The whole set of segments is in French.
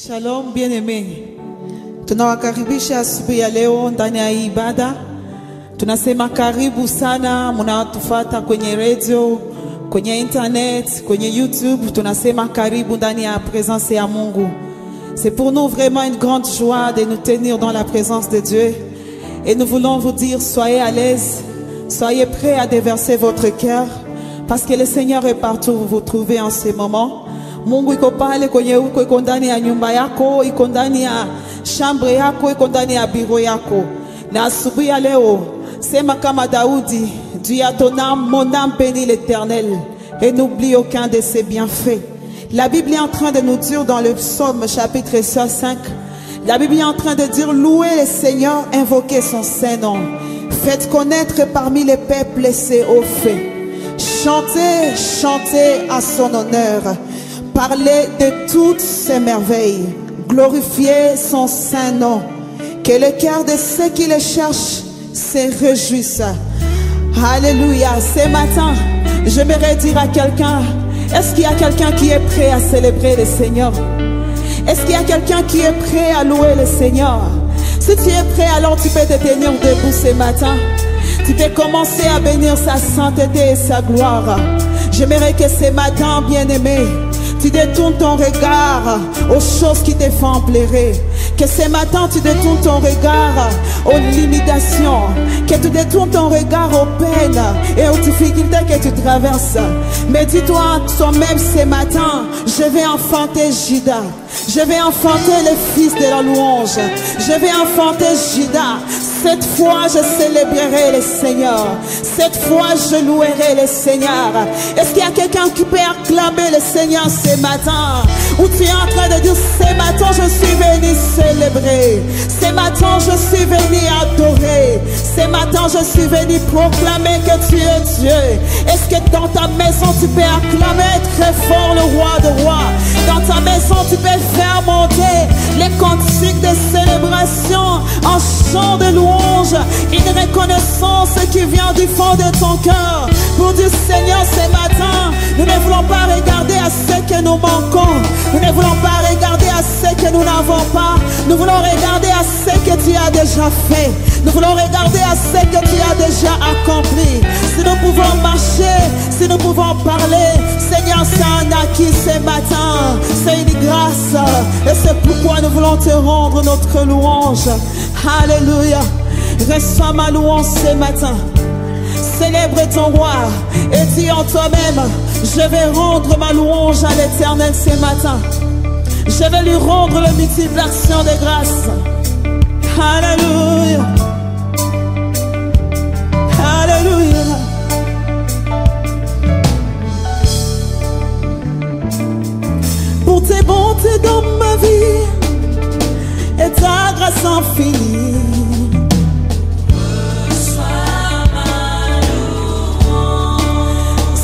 Shalom bien-aimé. Tunawakaribisha asubuhi ya leo ndani ya ibada. Tunasema karibu sana mnaotufata kwenye radio, kwenye internet, kwenye YouTube. Tunasema karibu ndani ya présence ya Mungu. C'est pour nous vraiment une grande joie de nous tenir dans la présence de Dieu. Et nous voulons vous dire, soyez à l'aise, soyez prêts à déverser votre cœur, parce que le Seigneur est partout où vous vous trouvez en ce moment. Mungu iko pale kwenye uko, iko ndani ya nyumba yako, iko ndani ya chambre yako, iko ndani ya biro yako. Na asubuhi ya leo, sema kama Daudi, dis à ton âme, mon âme bénit l'Éternel et n'oublie aucun de ses bienfaits. La Bible est en train de nous dire dans le psaume chapitre 5, la Bible est en train de dire, louez le Seigneur, invoquez son Saint-Nom. Faites connaître parmi les peuples ses hauts faits. Chantez, chantez à son honneur. Parlez de toutes ses merveilles. Glorifiez son saint nom. Que le cœur de ceux qui le cherchent se réjouisse. Alléluia. Ce matin, j'aimerais dire à quelqu'un, est-ce qu'il y a quelqu'un qui est prêt à célébrer le Seigneur? Est-ce qu'il y a quelqu'un qui est prêt à louer le Seigneur? Si tu es prêt, alors tu peux te tenir debout ce matin. Tu peux commencer à bénir sa sainteté et sa gloire. J'aimerais que ce matin, bien-aimé, tu détournes ton regard aux choses qui te font pleurer. Que ce matin tu détournes ton regard aux limitations. Que tu détournes ton regard aux peines et aux difficultés que tu traverses. Mais dis-toi toi-même ce matin, je vais enfanter Juda. Je vais enfanter le fils de la louange. Je vais enfanter Juda. Cette fois je célébrerai le Seigneur. Cette fois je louerai le Seigneur. Est-ce qu'il y a quelqu'un qui peut acclamer le Seigneur ce matin? Ou tu es en train de dire, ce matin je suis venu célébrer. Ce matin je suis venu adorer. Ce matin je suis venu proclamer que tu es Dieu. Est-ce que dans ta maison tu peux acclamer très fort le roi de rois? Dans ta maison tu peux faire monter les cantiques de célébration en chant de louange, une reconnaissance qui vient du fond de ton cœur pour dire, Seigneur, ce matin nous ne voulons pas regarder à ce que nous manquons, nous ne voulons pas regarder à ce que nous n'avons pas, nous voulons regarder à ce que tu as déjà fait, nous voulons regarder à ce que tu as déjà accompli. Si nous pouvons marcher, si nous pouvons parler, Seigneur, c'est un acquis ce matin, c'est une grâce, et c'est pourquoi nous voulons te rendre notre louange. Alléluia. Reçois ma louange ce matin. Célèbre ton roi et dis en toi-même, je vais rendre ma louange à l'Éternel ce matin. Je vais lui rendre le multiple action de grâce. Alléluia. Alléluia. Pour tes bontés dans ma vie et ta grâce infinie.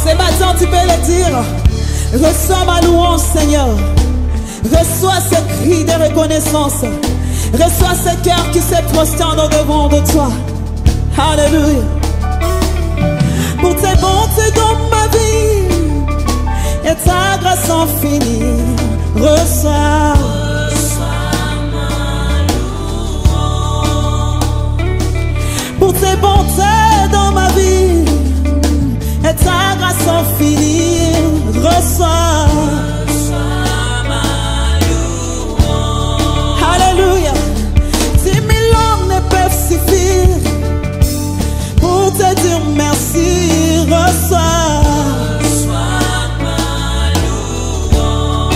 Ce matin tu peux le dire, reçois ma louange Seigneur. Reçois ce cri de reconnaissance. Reçois ce cœur qui se prosterne au devant de toi. Alléluia. Pour tes bontés dans ma vie et ta grâce infinie. Reçois pour tes bontés dans ma vie et ta grâce infinie. Reçois ma louange. Alléluia. 10 000 langues ne peuvent suffire pour te dire merci. Reçois ma louange.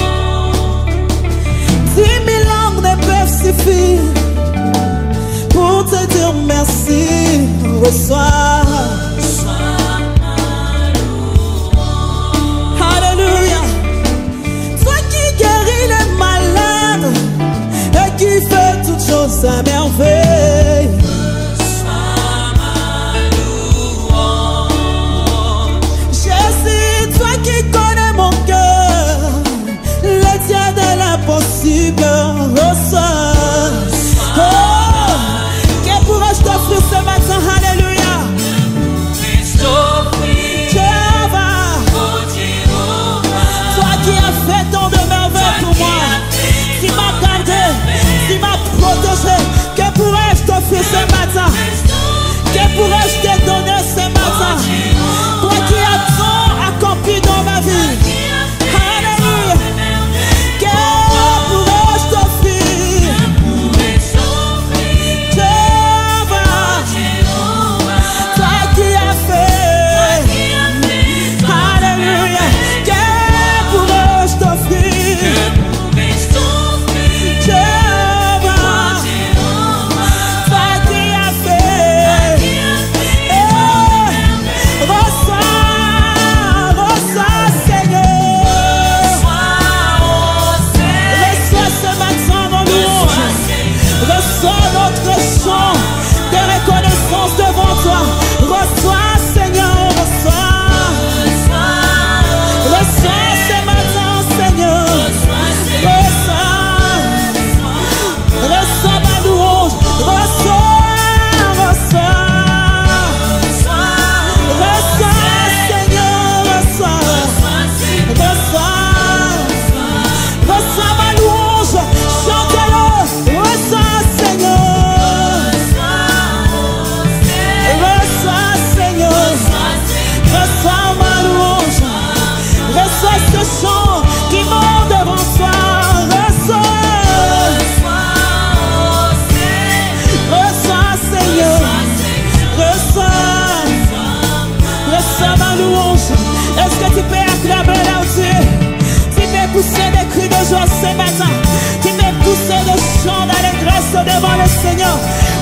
10 000 langues ne peuvent suffire pour te dire merci. Reçois. Alléluia. Toi qui guéris les malades et qui fais toutes choses à merveille. Reçois ma louange. Jésus, toi qui connais mon cœur, le Dieu de l'impossible. Reçois. Oh, que pourrais-je t'offrir ce matin? Alléluia.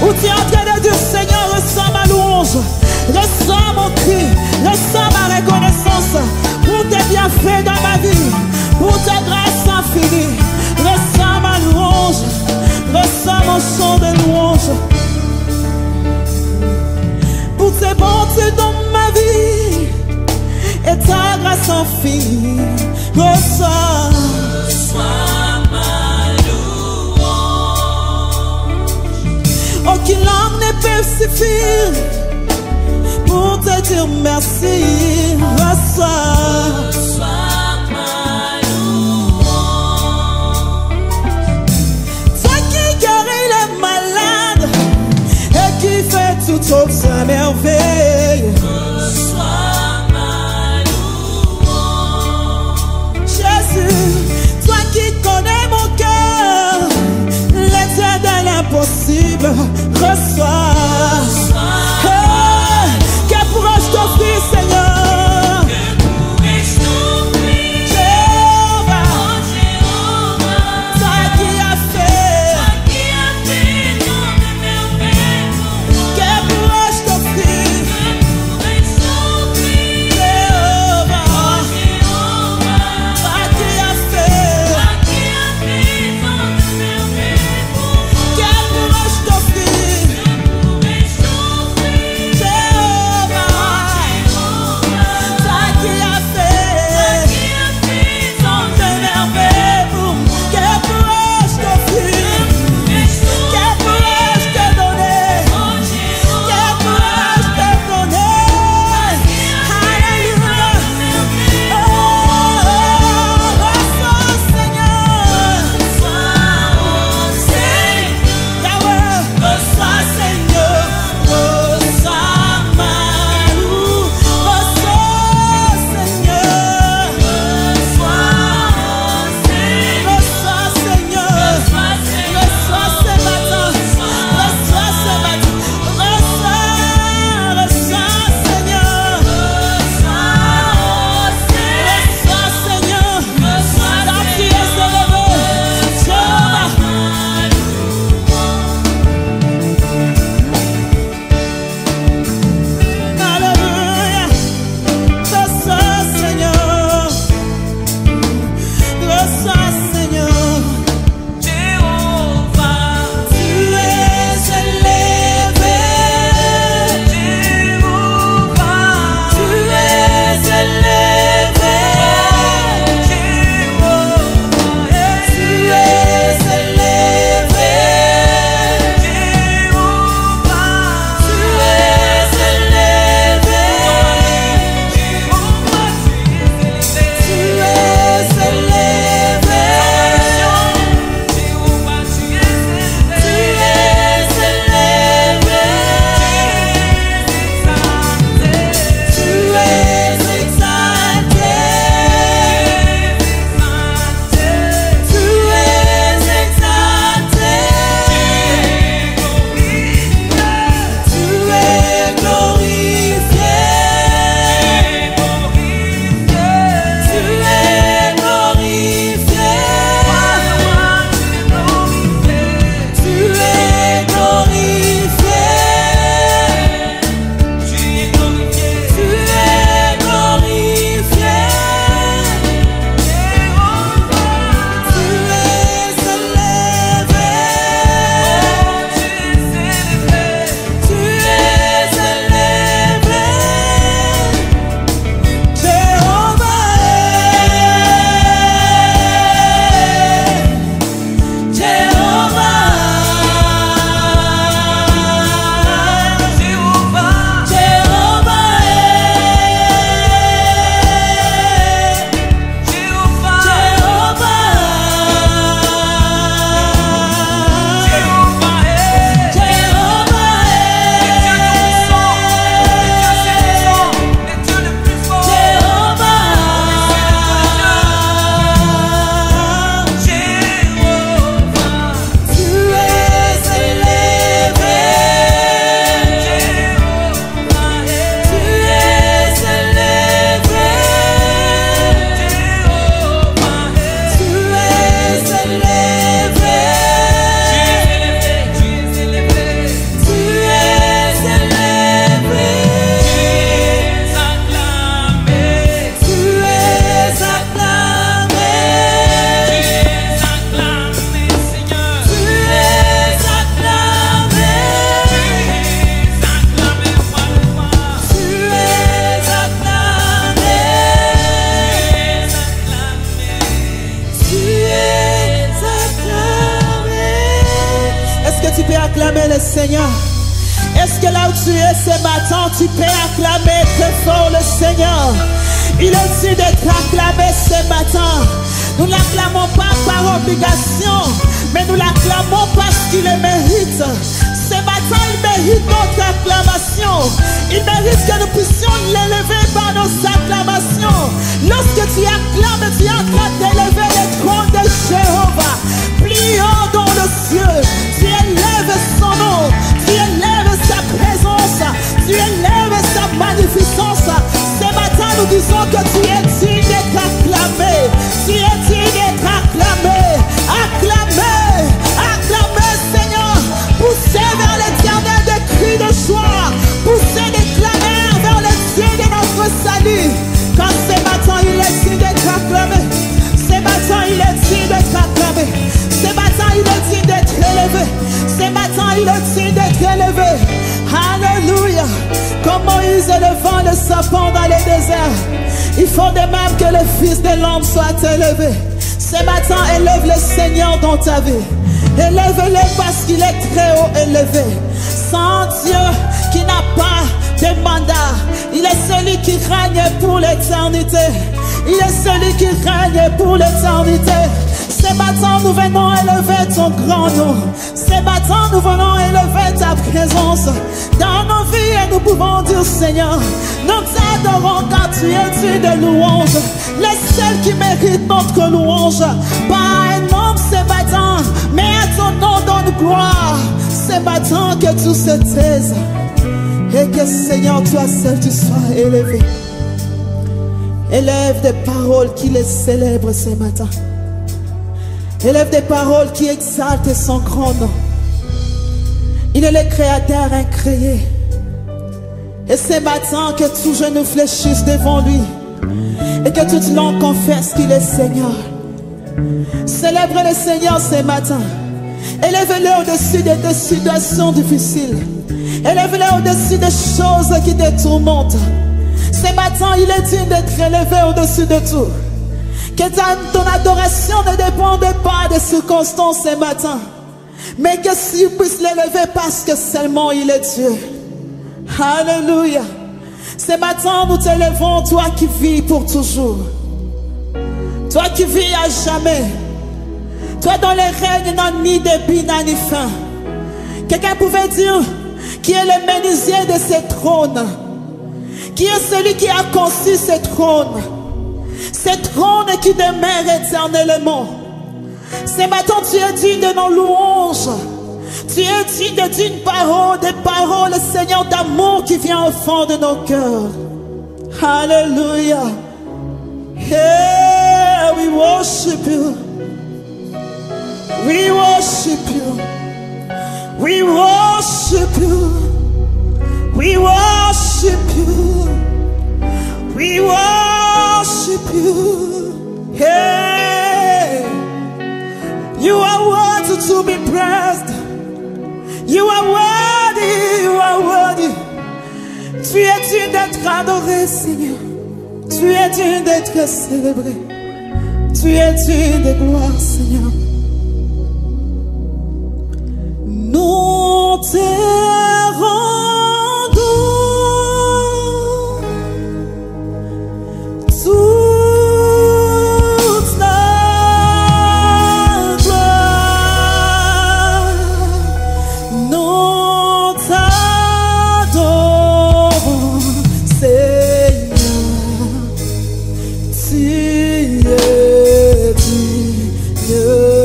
Où tu es en train de dire, Seigneur, reçois ma louange, reçois mon cri, reçois ma reconnaissance pour tes bienfaits dans ma vie, pour tes grâces infinies. Reçois ma louange, reçois mon chant de louange. Pour tes bontés dans ma vie et ta grâce infinie. Reçois ma louange. Aucune langue ne peut suffire pour te dire merci. Reçois ma louange. Toi qui guéris les malades et qui fait toutes autres merveilles. Reçois ma louange. Jésus, toi qui connais mon cœur, l'éternel impossible. Reçois. Que pourrais-je t'offrir, Seigneur? Que pourrais-je t'offrir? Seigneur. Est-ce que là où tu es ce matin, tu peux acclamer très fort le Seigneur? Il est aussi d'être acclamé ce matin. Nous ne l'acclamons pas par obligation, mais nous l'acclamons parce qu'il le mérite. Ce matin, il mérite notre acclamation. Il mérite que nous puissions l'élever par nos acclamations. Lorsque tu acclames, tu es en train d'élever le trône de Jéhovah. Plus haut dans le ciel, tu élèves son nom, tu élèves sa présence, tu élèves sa magnificence. Ce matin, nous disons que tu es digne d'être acclamé. Tu es digne d'être acclamé. Acclamé, acclamé, Seigneur. Poussez vers l'éternel des cris de joie. Poussez des clameurs vers le Dieu de notre salut. Quand ce matin, il est digne d'être acclamé. Ce matin, il est digne d'être acclamé. Ce matin, il est digne d'être élevé. Ce matin, il est digne d'être élevé. Alléluia. Comme Moïse élevant le serpent dans le désert, il faut de même que le Fils de l'homme soit élevé. Ce matin, élève le Seigneur dans ta vie. Élève-le parce qu'il est très haut élevé. Sans Dieu qui n'a pas de mandat, il est celui qui règne pour l'éternité. Il est celui qui règne pour l'éternité. Ce matin, nous venons élever ton grand nom. Ce matin, nous venons élever ta présence dans nos vies et nous pouvons dire, Seigneur, nous t'adorons car tu es digne de louange. Les seuls qui méritent notre louange. Pas un homme ce matin, mais à ton nom donne gloire. Ce matin, que tout se taise et que, Seigneur, toi seul tu sois élevé. Élève des paroles qui les célèbrent ce matin. Élève des paroles qui exaltent son grand nom. Il est le créateur incréé. Et ce matin, que tout genou fléchisse devant lui. Et que toute langue confesse qu'il est Seigneur. Célèbre le Seigneur ce matin. Élève-le au-dessus des situations difficiles. Élève-le au-dessus des choses qui te tourmentent. Ce matin, il est digne d'être élevé au-dessus de tout. Que ton adoration ne dépende pas des circonstances ce matin, mais que tu puisses l'élever parce que seulement il est Dieu. Alléluia. Ce matin, nous t'élevons, toi qui vis pour toujours. Toi qui vis à jamais. Toi dont les règnes n'ont ni début ni fin. Quelqu'un pouvait dire qui est le menuisier de ce trône. Qui est celui qui a conçu ce trône. Ce trône qui demeure éternellement. Ce matin, tu es digne de nos louanges. Tu es digne d'une parole, des paroles, Seigneur, d'amour qui vient au fond de nos cœurs. Alléluia. Yeah, we worship you. We worship you. We worship you. We worship you. We worship you. Hey, you are worthy to be praised. You are worthy, you are worthy. Tu es digne d'être adoré, Seigneur. Tu es digne d'être célébré. Tu es digne de gloire, Seigneur. Nous te rendons toute la gloire. Nous t'adorons, Seigneur. Tu es digne.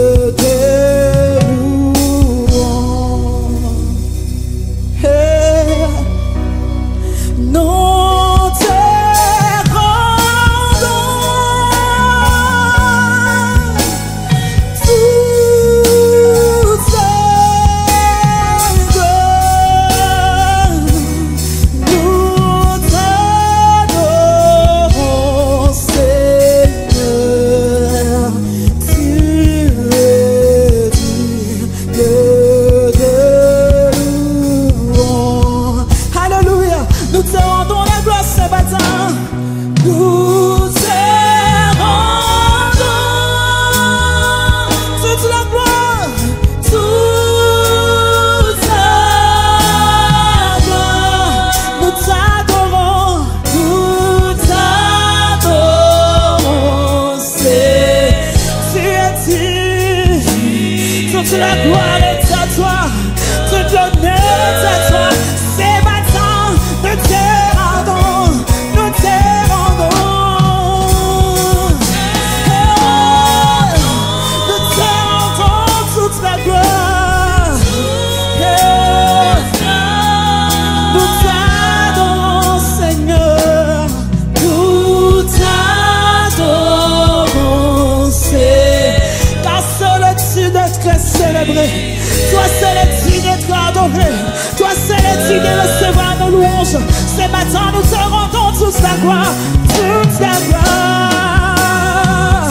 Toute la gloire est à toi, toute l'honneur est à toi. C'est maintenant, nous te rendons, nous te rendons. Nous te rendons toute la gloire. Nous t'adorons, Seigneur. Nous t'adorons, Seigneur. Car seul es-tu d'être célébré. Toi seul es-tu d'être adoré. Toi seul es-tu de recevoir nos louanges. C'est maintenant nous te rendons toute la gloire. Toute la gloire.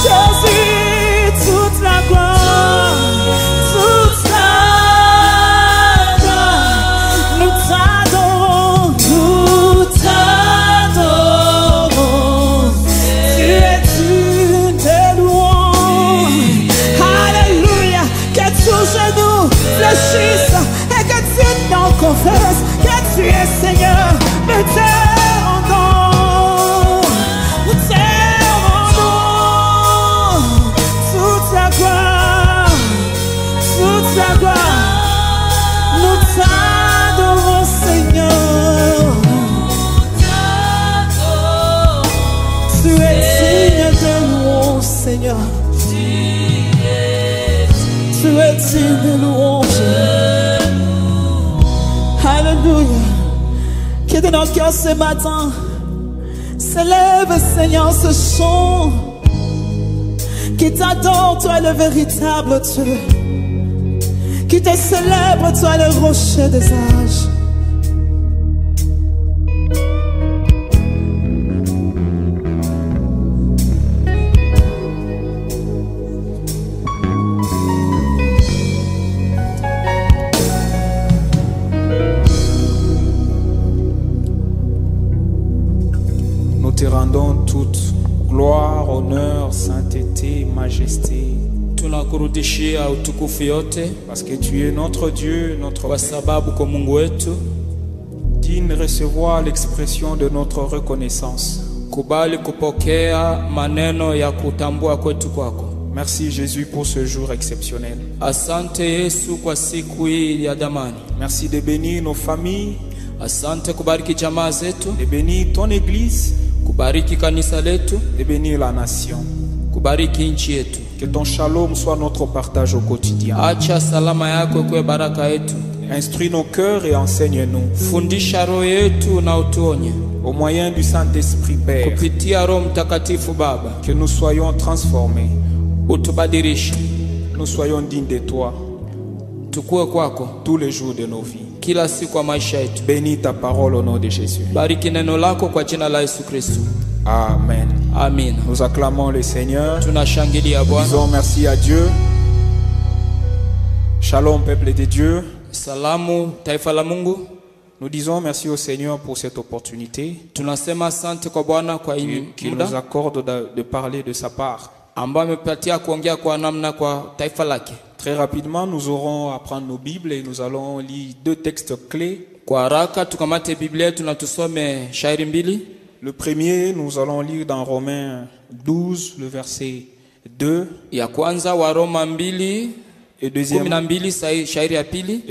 Jésus, toute la gloire. Toute la gloire. Nous t'adorons. Nous t'adorons. Tu es digne de louange. Alléluia. Que tous genou fléchissent et que tu n'en confesses que tu es Seigneur. Nous te rendons. Nous te rendons. Toute la gloire. Toute la gloire. Nous t'adorons, Seigneur. Tu es digne de louange, Seigneur. Tu es digne de louange. Alléluia. Que de nos cœurs ce matin s'élève, Seigneur, ce chant qui t'adore, toi le véritable Dieu, qui te célèbre, toi le rocher des âges. Nous te rendons toute gloire, honneur, sainteté, majesté. Tunakurudishia utukufu yote Parce que tu es notre Dieu, notre kwa sababu kwa Mungu wetu. digne de recevoir l'expression de notre reconnaissance. Kubali kupokea maneno ya kutambua kwetu kwako. Merci Jésus pour ce jour exceptionnel. Asante Yesu kwa siku hii ya damani. Merci de bénir nos familles, Asante kubariki jamaa zetu, de bénir ton église, kubariki kanisa letu, de bénir la nation. kubariki nchi yetu. Que ton shalom soit notre partage au quotidien. Acha salama yako kwa baraka yetu. Instruis nos cœurs et enseigne-nous. Fundisha roho yetu na utuonye. Au moyen du Saint-Esprit Père, Kupitia Roho Mtakatifu Baba, que nous soyons transformés, utubadilishe. nous soyons dignes de toi Tukue kwako tous les jours de nos vies. kila siku ya maisha yetu. Bénis ta parole au nom de Jésus. Bariki neno lako kwa jina la Yesu Kristo. Amen. Amina. Nous acclamons le Seigneur. Tunashangilia Bwana. Disons merci à Dieu. Shalom, peuple de Dieu. Salamu taifa la Mungu. Nous disons merci au Seigneur pour cette opportunité Tunasema asante kwa Bwana kwa hii qu'il nous muda accorde de parler de sa part. ambao amepatia kuongea kwa namna kwa taifa lake. Très rapidement, nous aurons à prendre nos Bibles et nous allons lire deux textes clés. Kwa haraka tukamate Biblia yetu na tusome shairi mbili. Le premier, nous allons lire dans Romains 12, le verset 2. Ya kwanza wa Roma 2 Et deuxièmement, 12 shairi ya pili.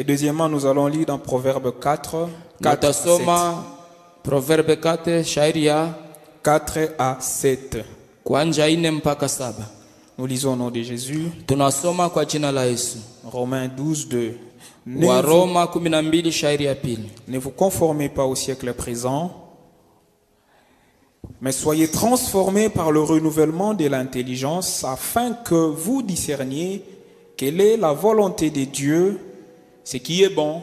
nous allons lire dans Proverbes 4, 4 à 7. Tutasoma Proverbe 4 shairi ya 4 à 7. kuanzia 4 mpaka 7. Nous lisons au nom de Jésus. Tunasoma kwa jina la Yesu. Romains 12, 2. Wa Roma 12 shairi ya pili. Ne vous conformez pas au siècle présent, mais soyez transformés par le renouvellement de l'intelligence afin que vous discerniez quelle est la volonté de Dieu, ce qui est bon,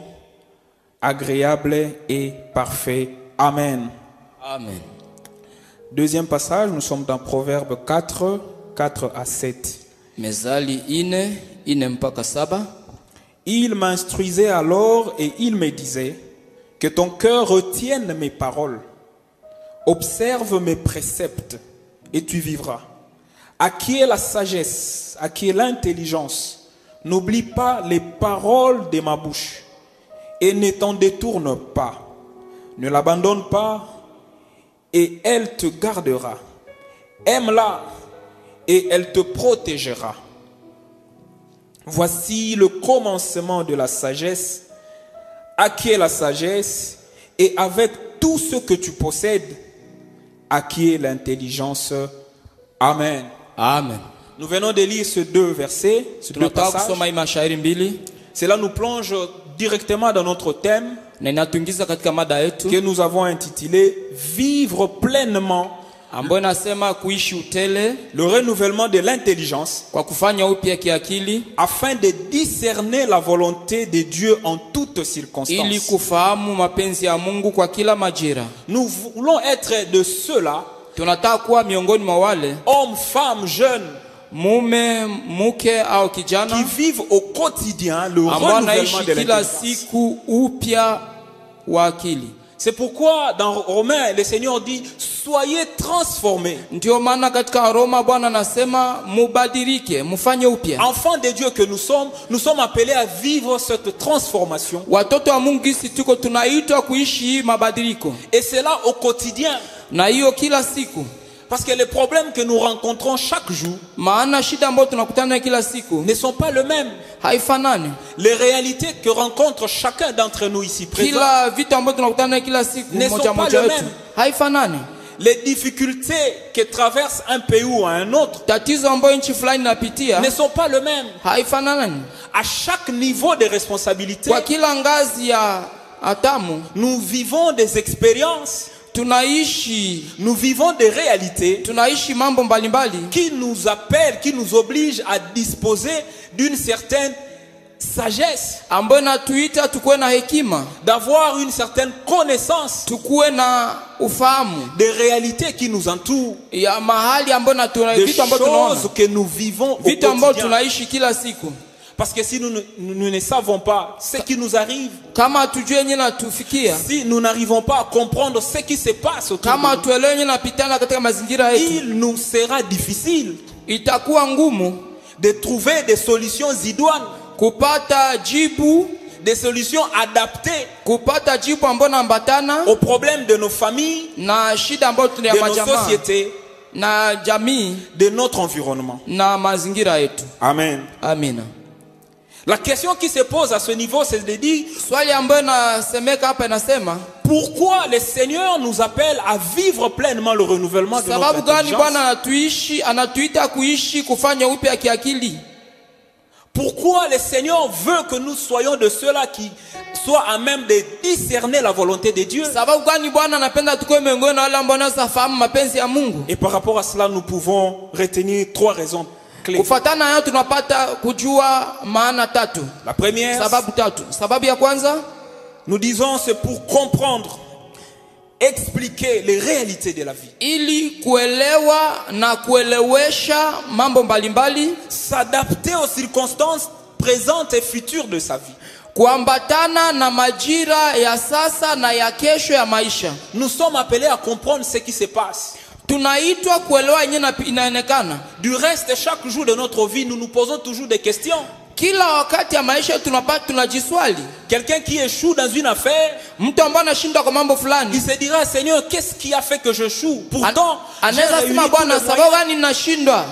agréable et parfait. Amen. Amen. Deuxième passage, nous sommes dans Proverbes 4, 4 à 7. Mezali 4 mpaka 7. Il m'instruisait alors et il me disait que ton cœur retienne mes paroles. Observe mes préceptes et tu vivras. À qui est la sagesse, à qui est l'intelligence? N'oublie pas les paroles de ma bouche et ne t'en détourne pas. Ne l'abandonne pas et elle te gardera. Aime-la et elle te protégera. Voici le commencement de la sagesse. Acquiers la sagesse, et avec tout ce que tu possèdes, acquiers l'intelligence. Amen. Amen. Nous venons de lire ces deux versets, ces deux Tunataka passages. kusoma hii mashairi mbili Cela nous plonge directement dans notre thème na inatuingiza katika mada yetu que nous avons intitulé Vivre pleinement, ambayo inasema kuishi utele le renouvellement de l'intelligence, kwa kufanya upya kiakili afin de discerner la volonté de Dieu en toutes ili circonstances. kufahamu mapenzi ya Mungu kwa kila majira. Nous voulons être de ceux-là, Tunataka kuwa miongoni mwa wale hommes, femmes, jeunes, mume, mke au qui kijana vivent au quotidien le ambao renouvellement anaishi de kila l'intelligence. siku upya wa akili. C'est pourquoi dans Romains, le Seigneur dit, soyez transformés. Ndio maana katika Roma Bwana anasema mubadilike, mfanye upya. Enfants de Dieu que nous sommes appelés à vivre cette transformation. Watoto wa Mungu sisi tuko tunaitwa kuishi mabadiliko. Et c'est là au quotidien. Na hiyo kila siku. Parce que les problèmes que nous rencontrons chaque jour Maana shida ambazo tunakutana kila siku ne sont pas les mêmes. haifanani. Les réalités que rencontre chacun d'entre nous ici présents Kila vitu ambavyo tunakutana kila siku ne moja sont pas moja les wetu mêmes. haifanani. Les difficultés que traverse un pays ou un autre Tatizo ambayo nchi fulani inapitia ne sont pas les mêmes. haifanani. À chaque niveau de responsabilité, Kwa kila ngazi ya hatamu nous vivons des expériences, nous vivons des réalités tunaishi mambo mbalimbali qui nous appellent, qui nous obligent à disposer d'une certaine sagesse, ambayo natuita tukuwe na hekima, d'avoir une certaine connaissance tukuwe na ufahamu des réalités qui nous entourent, ya mahali ambayo des vitu ambavyo tunaona, choses que nous vivons au vitu ambavyo quotidien. tunaishi kila siku. Parce que si nous ne savons pas ce qui nous arrive, Kama hatujui yenye natufikia, si nous n'arrivons pas à comprendre ce qui se passe autour kama de nous, hatuelewi yenye napitana katika mazingira yetu, il nous sera difficile itakuwa ngumu de trouver des solutions idoines, kupata jibu, des solutions adaptées kupata jibu ambayo naambatana aux problèmes de nos familles, na shida ambayo de tuna nos majamaa sociétés, na jamii de notre environnement. na mazingira yetu. Amen. Amina. La question qui se pose à ce niveau, c'est de dire, Swali ambayo nasemeka hapa inasema, pourquoi le Seigneur nous appelle à vivre pleinement le renouvellement de notre sababu gani Bwana intelligence? anatuita kuishi kufanya upya kiakili? Pourquoi le Seigneur veut que nous soyons de ceux-là qui soient à même de discerner la volonté de Dieu? Sababu gani Bwana anapenda tukoe miongoni na wale ambao wanafahamu mapenzi ya Mungu? Et par rapport à cela, nous pouvons retenir trois raisons clés. Kufuatana nayo tunapata kujua maana tatu. La première, Sababu tatu. Sababu ya kwanza, nous disons, c'est pour comprendre, expliquer les réalités de la vie. ili kuelewa na kuelewesha mambo mbalimbali, S'adapter aux circonstances présentes et futures de sa vie. kuambatana na majira ya sasa na ya kesho ya maisha. Nous sommes appelés à comprendre ce qui se passe. Tunaitwa kuelewa yenye inaonekana. Du reste, chaque jour de notre vie, nous nous posons toujours des questions. Kila wakati ya maisha tunajiswali. Quelqu'un qui échoue dans une affaire, Mtu ambaye anashindwa kwa mambo il fulani, se dira, Seigneur, qu'est-ce qui a fait que je échoue? Pourtant, j'ai anaweza réuni sema tous Bwana, les sababu moyens. gani ninashindwa?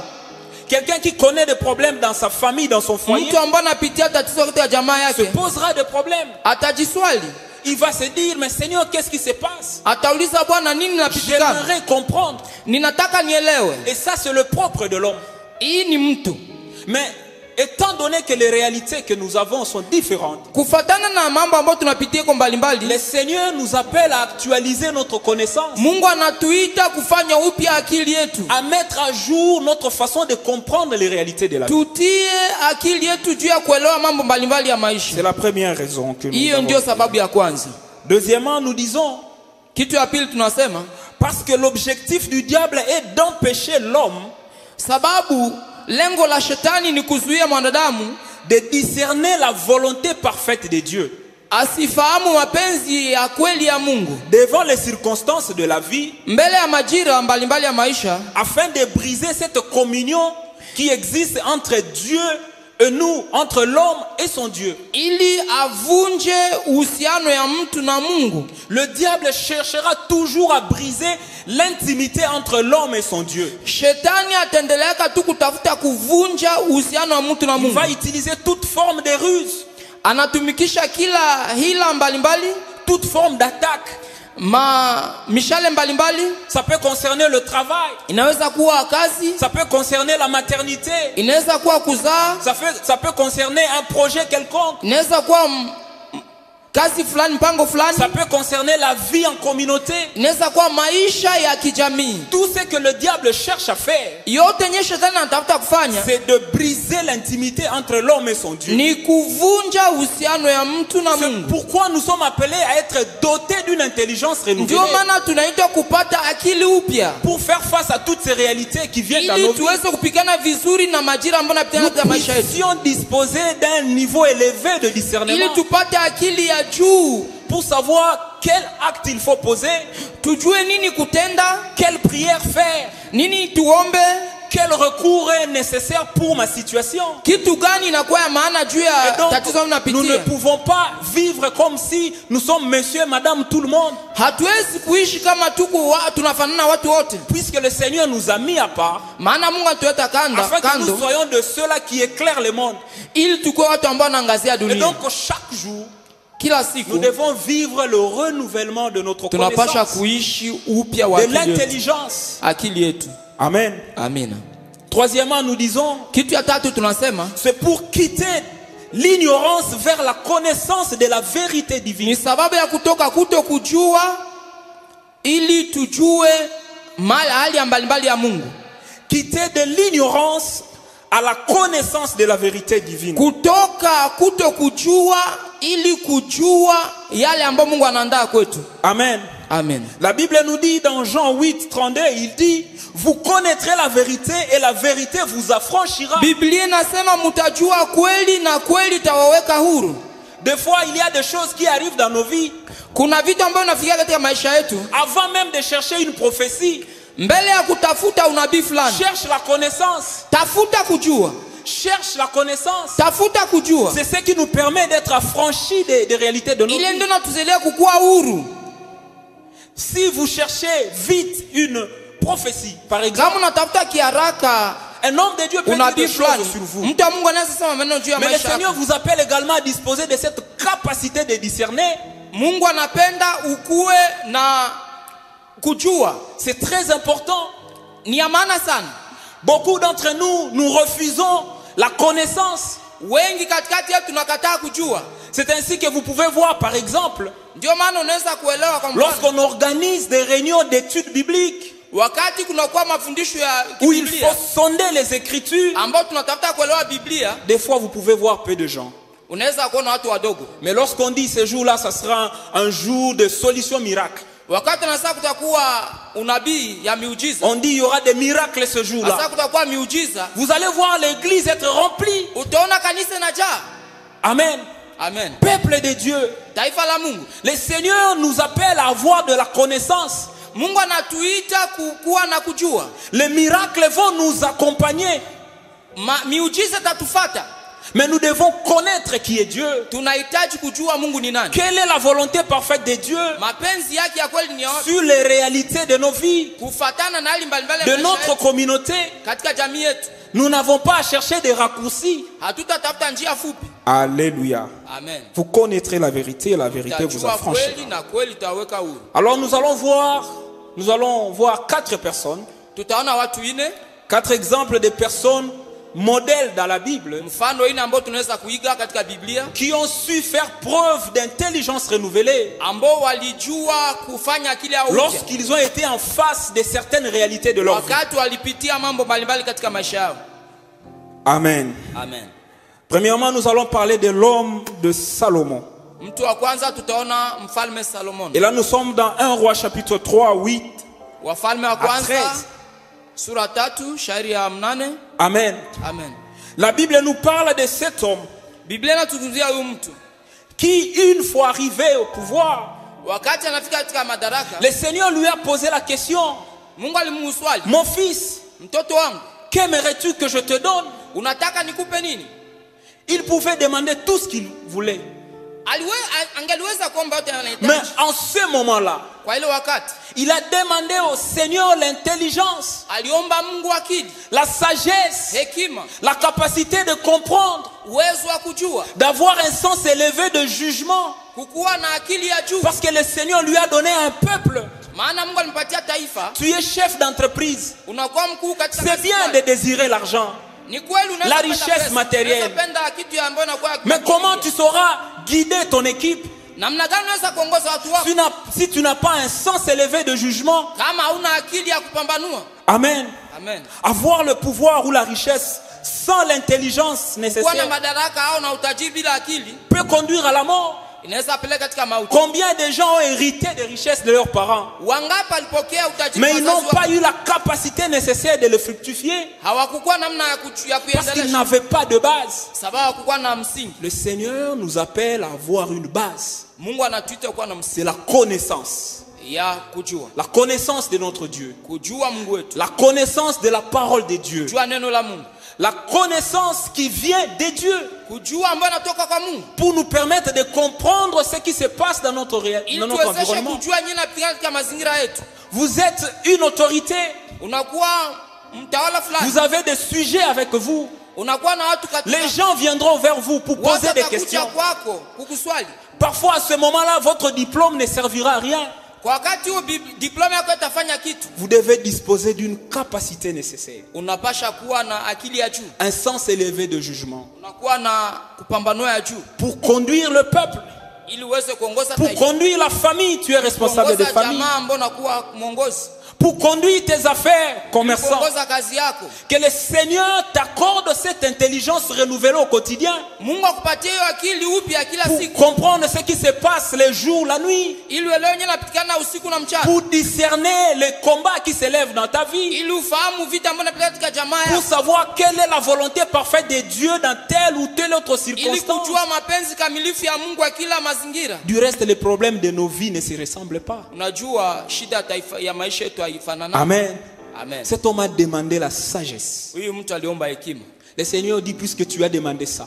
Quelqu'un qui connaît des problèmes dans sa famille, dans son foyer, Mtu ambaye anapitia tatizo katika jamaa se yake posera des problèmes. atajiswali. Il va se dire, mais Seigneur, qu'est-ce qui se passe? Atauliza Bwana, nini napitikana? J'aimerais comprendre. Ninataka nielewe. Et ça, c'est le propre de l'homme. Hii ni mtu. Mais étant donné que les réalités que nous avons sont différentes, Kufuatana na mambo ambayo tunapitia kwa mbalimbali, le Seigneur nous appelle à actualiser notre connaissance, Mungu anatuita kufanya upya akili yetu. à mettre à jour notre façon de comprendre les réalités de la vie. Tutie akili yetu juu ya kuelewa mambo mbalimbali ya maisha. C'est la première raison que nous Hiyo avons. ndio sababu ya kwanza. Deuxièmement, nous disons, Kitu ya pili tunasema, parce que l'objectif du diable est d'empêcher l'homme sababu lengo la shetani ni kuzuia mwanadamu de discerner la volonté parfaite de Dieu. asifahamu mapenzi ya kweli ya Mungu Devant les circonstances de la vie, mbele ya majira mbalimbali ya maisha, afin de briser cette communion qui existe entre Dieu et nous, entre l'homme et son Dieu. ili avunje uhusiano ya mtu na Mungu. Le diable cherchera toujours à briser l'intimité entre l'homme et son Dieu. Shetani ataendelea tu kutafuta kuvunja uhusiano wa mtu na Il Mungu. va utiliser toute forme de ruse, Anatumikisha kila hila mbalimbali, toute forme d'attaque. mishale mbalimbali. Ça peut concerner le travail, Inaweza kuwa kazi, ça peut concerner la maternité, inaweza kuwa kuzaa, ça peut concerner un projet quelconque, inaweza kuwa kazi fulani, mpango fulani, ça peut concerner la vie en communauté. inaweza kuwa maisha ya kijamii. Tout ce que le diable cherche à faire, Yote yenye shetani anatafuta kufanya c'est de briser l'intimité entre l'homme et son Dieu. ni kuvunja uhusiano ya mtu na C'est Mungu. pourquoi nous sommes appelés à être dotés d'une intelligence renouvelée Ndio maana tunaitwa kupata akili upya pour faire face à toutes ces réalités qui viennent dans nos ili vies. tuweze kupigana vizuri na majira ambayo yanapita katika Nous maisha yetu, puissions disposer d'un niveau élevé de ili discernement tupate akili ya juu, pour savoir quel acte il faut poser, tujue nini kutenda, quelle prière faire, nini tuombe, quel recours est nécessaire pour ma situation. kitu gani inakuwa ya maana juu Et ya donc, tatizo nous ne mnapitia. pouvons pas vivre comme si nous sommes monsieur, madame, tout le monde. Hatuwezi kuishi kama tunafanana na watu wote, Puisque le Seigneur nous a mis à part, maana Mungu atuweka afin que nous kando soyons de ceux-là qui éclairent le monde. ili tukue watu ambao wanaangazia Et dunia. donc, chaque jour, Kila nous siku devons vivre le renouvellement de notre tunapasha connaissance, kuishi upya wa de akili yetu. l'intelligence. Akili yetu. Amen. Amina. Troisièmement, nous disons, Kitu ya tatu tunasema c'est pour quitter l'ignorance vers la connaissance de la vérité ni divine. sababu ya kutoka kuto kujua ili tujue hali ya mbalimbali ya Mungu. Quitter de l'ignorance à la connaissance de la vérité divine. Kutoka kuto kujua ili kujua yale ambayo Mungu anaandaa kwetu. Amen. Amen. La Bible nous dit dans Jean 8, 32, il dit, vous connaîtrez la vérité et la vérité vous affranchira. Biblia inasema mtajua kweli na kweli tawaweka huru. Des fois, il y a des choses qui arrivent dans nos vies. Kuna vitu ambavyo vinafikia katika maisha yetu, Avant même de chercher une prophétie, mbele ya kutafuta unabii fulani, cherche la connaissance. tafuta kujua. Cherche la connaissance. Tafuta kujua. C'est ce qui nous permet d'être affranchis des réalités de nos Ile vies. ndio natuzelia kukua huru. Si vous cherchez vite une prophétie, par exemple, Kama unatafuta kiharaka un homme de Dieu peut dire unabii des choses fulani, sur vous. mtu wa Mungu anaweza sema maneno juu ya Mais le maisha Seigneur yako. vous appelle également à disposer de cette capacité de discerner. Mungu anapenda ukue na kujua. C'est très important. Ni ya maana sana. Beaucoup d'entre nous, nous refusons la connaissance. Wengi katikati yetu tunakataa kujua. C'est ainsi que vous pouvez voir, par exemple, Ndio maana unaweza kuelewa kwa mfano, lorsqu'on organise des réunions d'études bibliques, wakati kunakuwa mafundisho ya où il Biblia faut sonder les Écritures, ambao tunatafuta kuelewa Biblia, des fois vous pouvez voir peu de gens. unaweza kuona watu wadogo. Mais lorsqu'on dit ce jour-là, ça sera un jour de solution miracle. Wakati nasa kutakuwa unabii ya miujiza, On dit il y aura des miracles ce sasa jour-là. kutakuwa miujiza, Vous allez voir l'église être remplie. utaona kanisa inajaa. Amen. Amen. Peuple de Dieu. Taifa la Mungu. Le Seigneur nous appelle à avoir de la connaissance. Mungu anatuita kukua na kujua. Les miracles vont nous accompagner. Miujiza tatufata. Mais nous devons connaître qui est Dieu. Tunahitaji kujua Mungu ni nani. Quelle est la volonté parfaite de Dieu Mapenzi yake ya kweli ni yapi? sur les réalités de nos vies, Kufatana na hali mbalimbali de ya maisha notre yetu, communauté. katika jamii yetu. Nous n'avons pas à chercher des raccourcis. Hatutatafuta njia fupi. Alléluia. Amen. Vous connaîtrez la vérité et la vérité vous Tutajua affranchira. kweli na kweli taweka huru. Alors nous allons voir 4 personnes, Tutaona watu ine, 4 exemples de personnes modèles dans la Bible mfano ine ambao tunaweza kuiga katika Biblia, qui ont su faire preuve d'intelligence renouvelée ambao walijua kufanya kile au lorsqu'ils ont été en face de certaines réalités de leur vie. wakati walipitia mambo mbalimbali katika maisha yao. Amen. Amen. Premièrement, nous allons parler de l'homme de Salomon. Mtu wa kwanza tutaona mfalme Salomon. Et là, nous sommes dans 1 Roi chapitre 3, 8 Wafalme wa à kwanza 13. sura 3 shairi ya 8. Amen. Amen. La Bible nous parle de cet homme Biblia inatuzungumzia huyu mtu. qui, une fois arrivé au pouvoir, Wakati anafika katika madaraka, le Seigneur lui a posé la question: Mungu alimuswali, mon fils, mtoto wangu, qu'aimerais-tu que je te donne? unataka nikupe nini? Il pouvait demander tout ce qu'il voulait. Angeliweza kuomba yote Mais anahitaji. en ce moment-là, Kwa ile wakati il a demandé au Seigneur l'intelligence, aliomba Mungu akili, la sagesse, hekima, la capacité de comprendre, uwezo wa kujua, d'avoir un sens élevé de jugement. kukuwa na akili ya juu. Parce que le Seigneur lui a donné un peuple. Maana Mungu alimpatia taifa. Tu es chef d'entreprise. Unakuwa mkuu katika C'est bien de désirer l'argent, Ni kweli unaweza la kupenda richesse pesa. matérielle. Unaweza penda kitu ambayo inakuwa mais comment tu sauras guider ton équipe namna gani unaweza kuongoza watu wako si tu n'as pas un sens élevé de jugement? kama hauna akili ya kupambanua? Amen. Amen. Avoir le pouvoir ou la richesse sans l'intelligence Kuwa na nécessaire madaraka au na utajiri bila akili peut conduire à la mort. inaweza peleka katika mauti. Combien de gens ont hérité des richesses de leurs parents, Wangapi walipokea utajiri mais wa ils n'ont wazazi pas wao? eu la capacité nécessaire de le fructifier Hawakukuwa namna ya parce qu'ils kuendeleza n'avaient pas de base. sababu hawakukuwa na msingi. Le Seigneur nous appelle à avoir une base. Mungu anatuita kuwa na msingi C'est la connaissance. ya kujua. La connaissance de notre Dieu. Kujua Mungu wetu. La connaissance de la parole de Dieu. Kujua neno la Mungu. La connaissance qui vient de Dieu. Kujua ambayo inatoka kwa Mungu. Pour nous permettre de comprendre ce qui se passe dans notre Ili environnement. tuwezeshe kujua nini inapitika katika mazingira yetu. Vous êtes une autorité. Unakuwa mtawala fulani. Vous avez des sujets avec vous. Unakuwa na watu katika. Les gens viendront vers vous pour poser des questions. kwako kukuswali. Parfois à ce moment-là, votre diplôme ne servira à rien. Kwa wakati huo diploma yako itafanya kitu. Vous devez disposer d'une capacité nécessaire. Unapasha kuwa na akili ya juu. Un sens élevé de jugement. Unakuwa na kupambanua ya juu. Pour conduire le peuple. Ili uweze kuongoza Pour taifa. conduire la famille, tu es responsable de famille. Jamaa ambao unakuwa mwongozi. Pour conduire tes affaires, commerçant. Kuongoza kazi yako. Que le Seigneur t'accorde cette intelligence renouvelée au quotidien. Mungu akupatie hiyo akili upya kila Pour siku. comprendre ce qui se passe les jours, la nuit. Ili uelewe nini inapitikana usiku na mchana. Pour discerner les combats qui s'élèvent dans ta vie. Ili ufahamu vita ambavyo vinapitikana katika jamaa Pour yako. savoir quelle est la volonté parfaite de Dieu dans telle ou telle autre Ili circonstance. kujua mapenzi kamilifu ya Mungu kwa kila mazingira. Du reste, les problèmes de nos vies ne se ressemblent pas. Unajua shida ya taifa ya maisha yetu haifanani. Amen. Amen. Cet homme a demandé la sagesse. Huyu mtu aliomba hekima. Le Seigneur dit, puisque tu as demandé ça,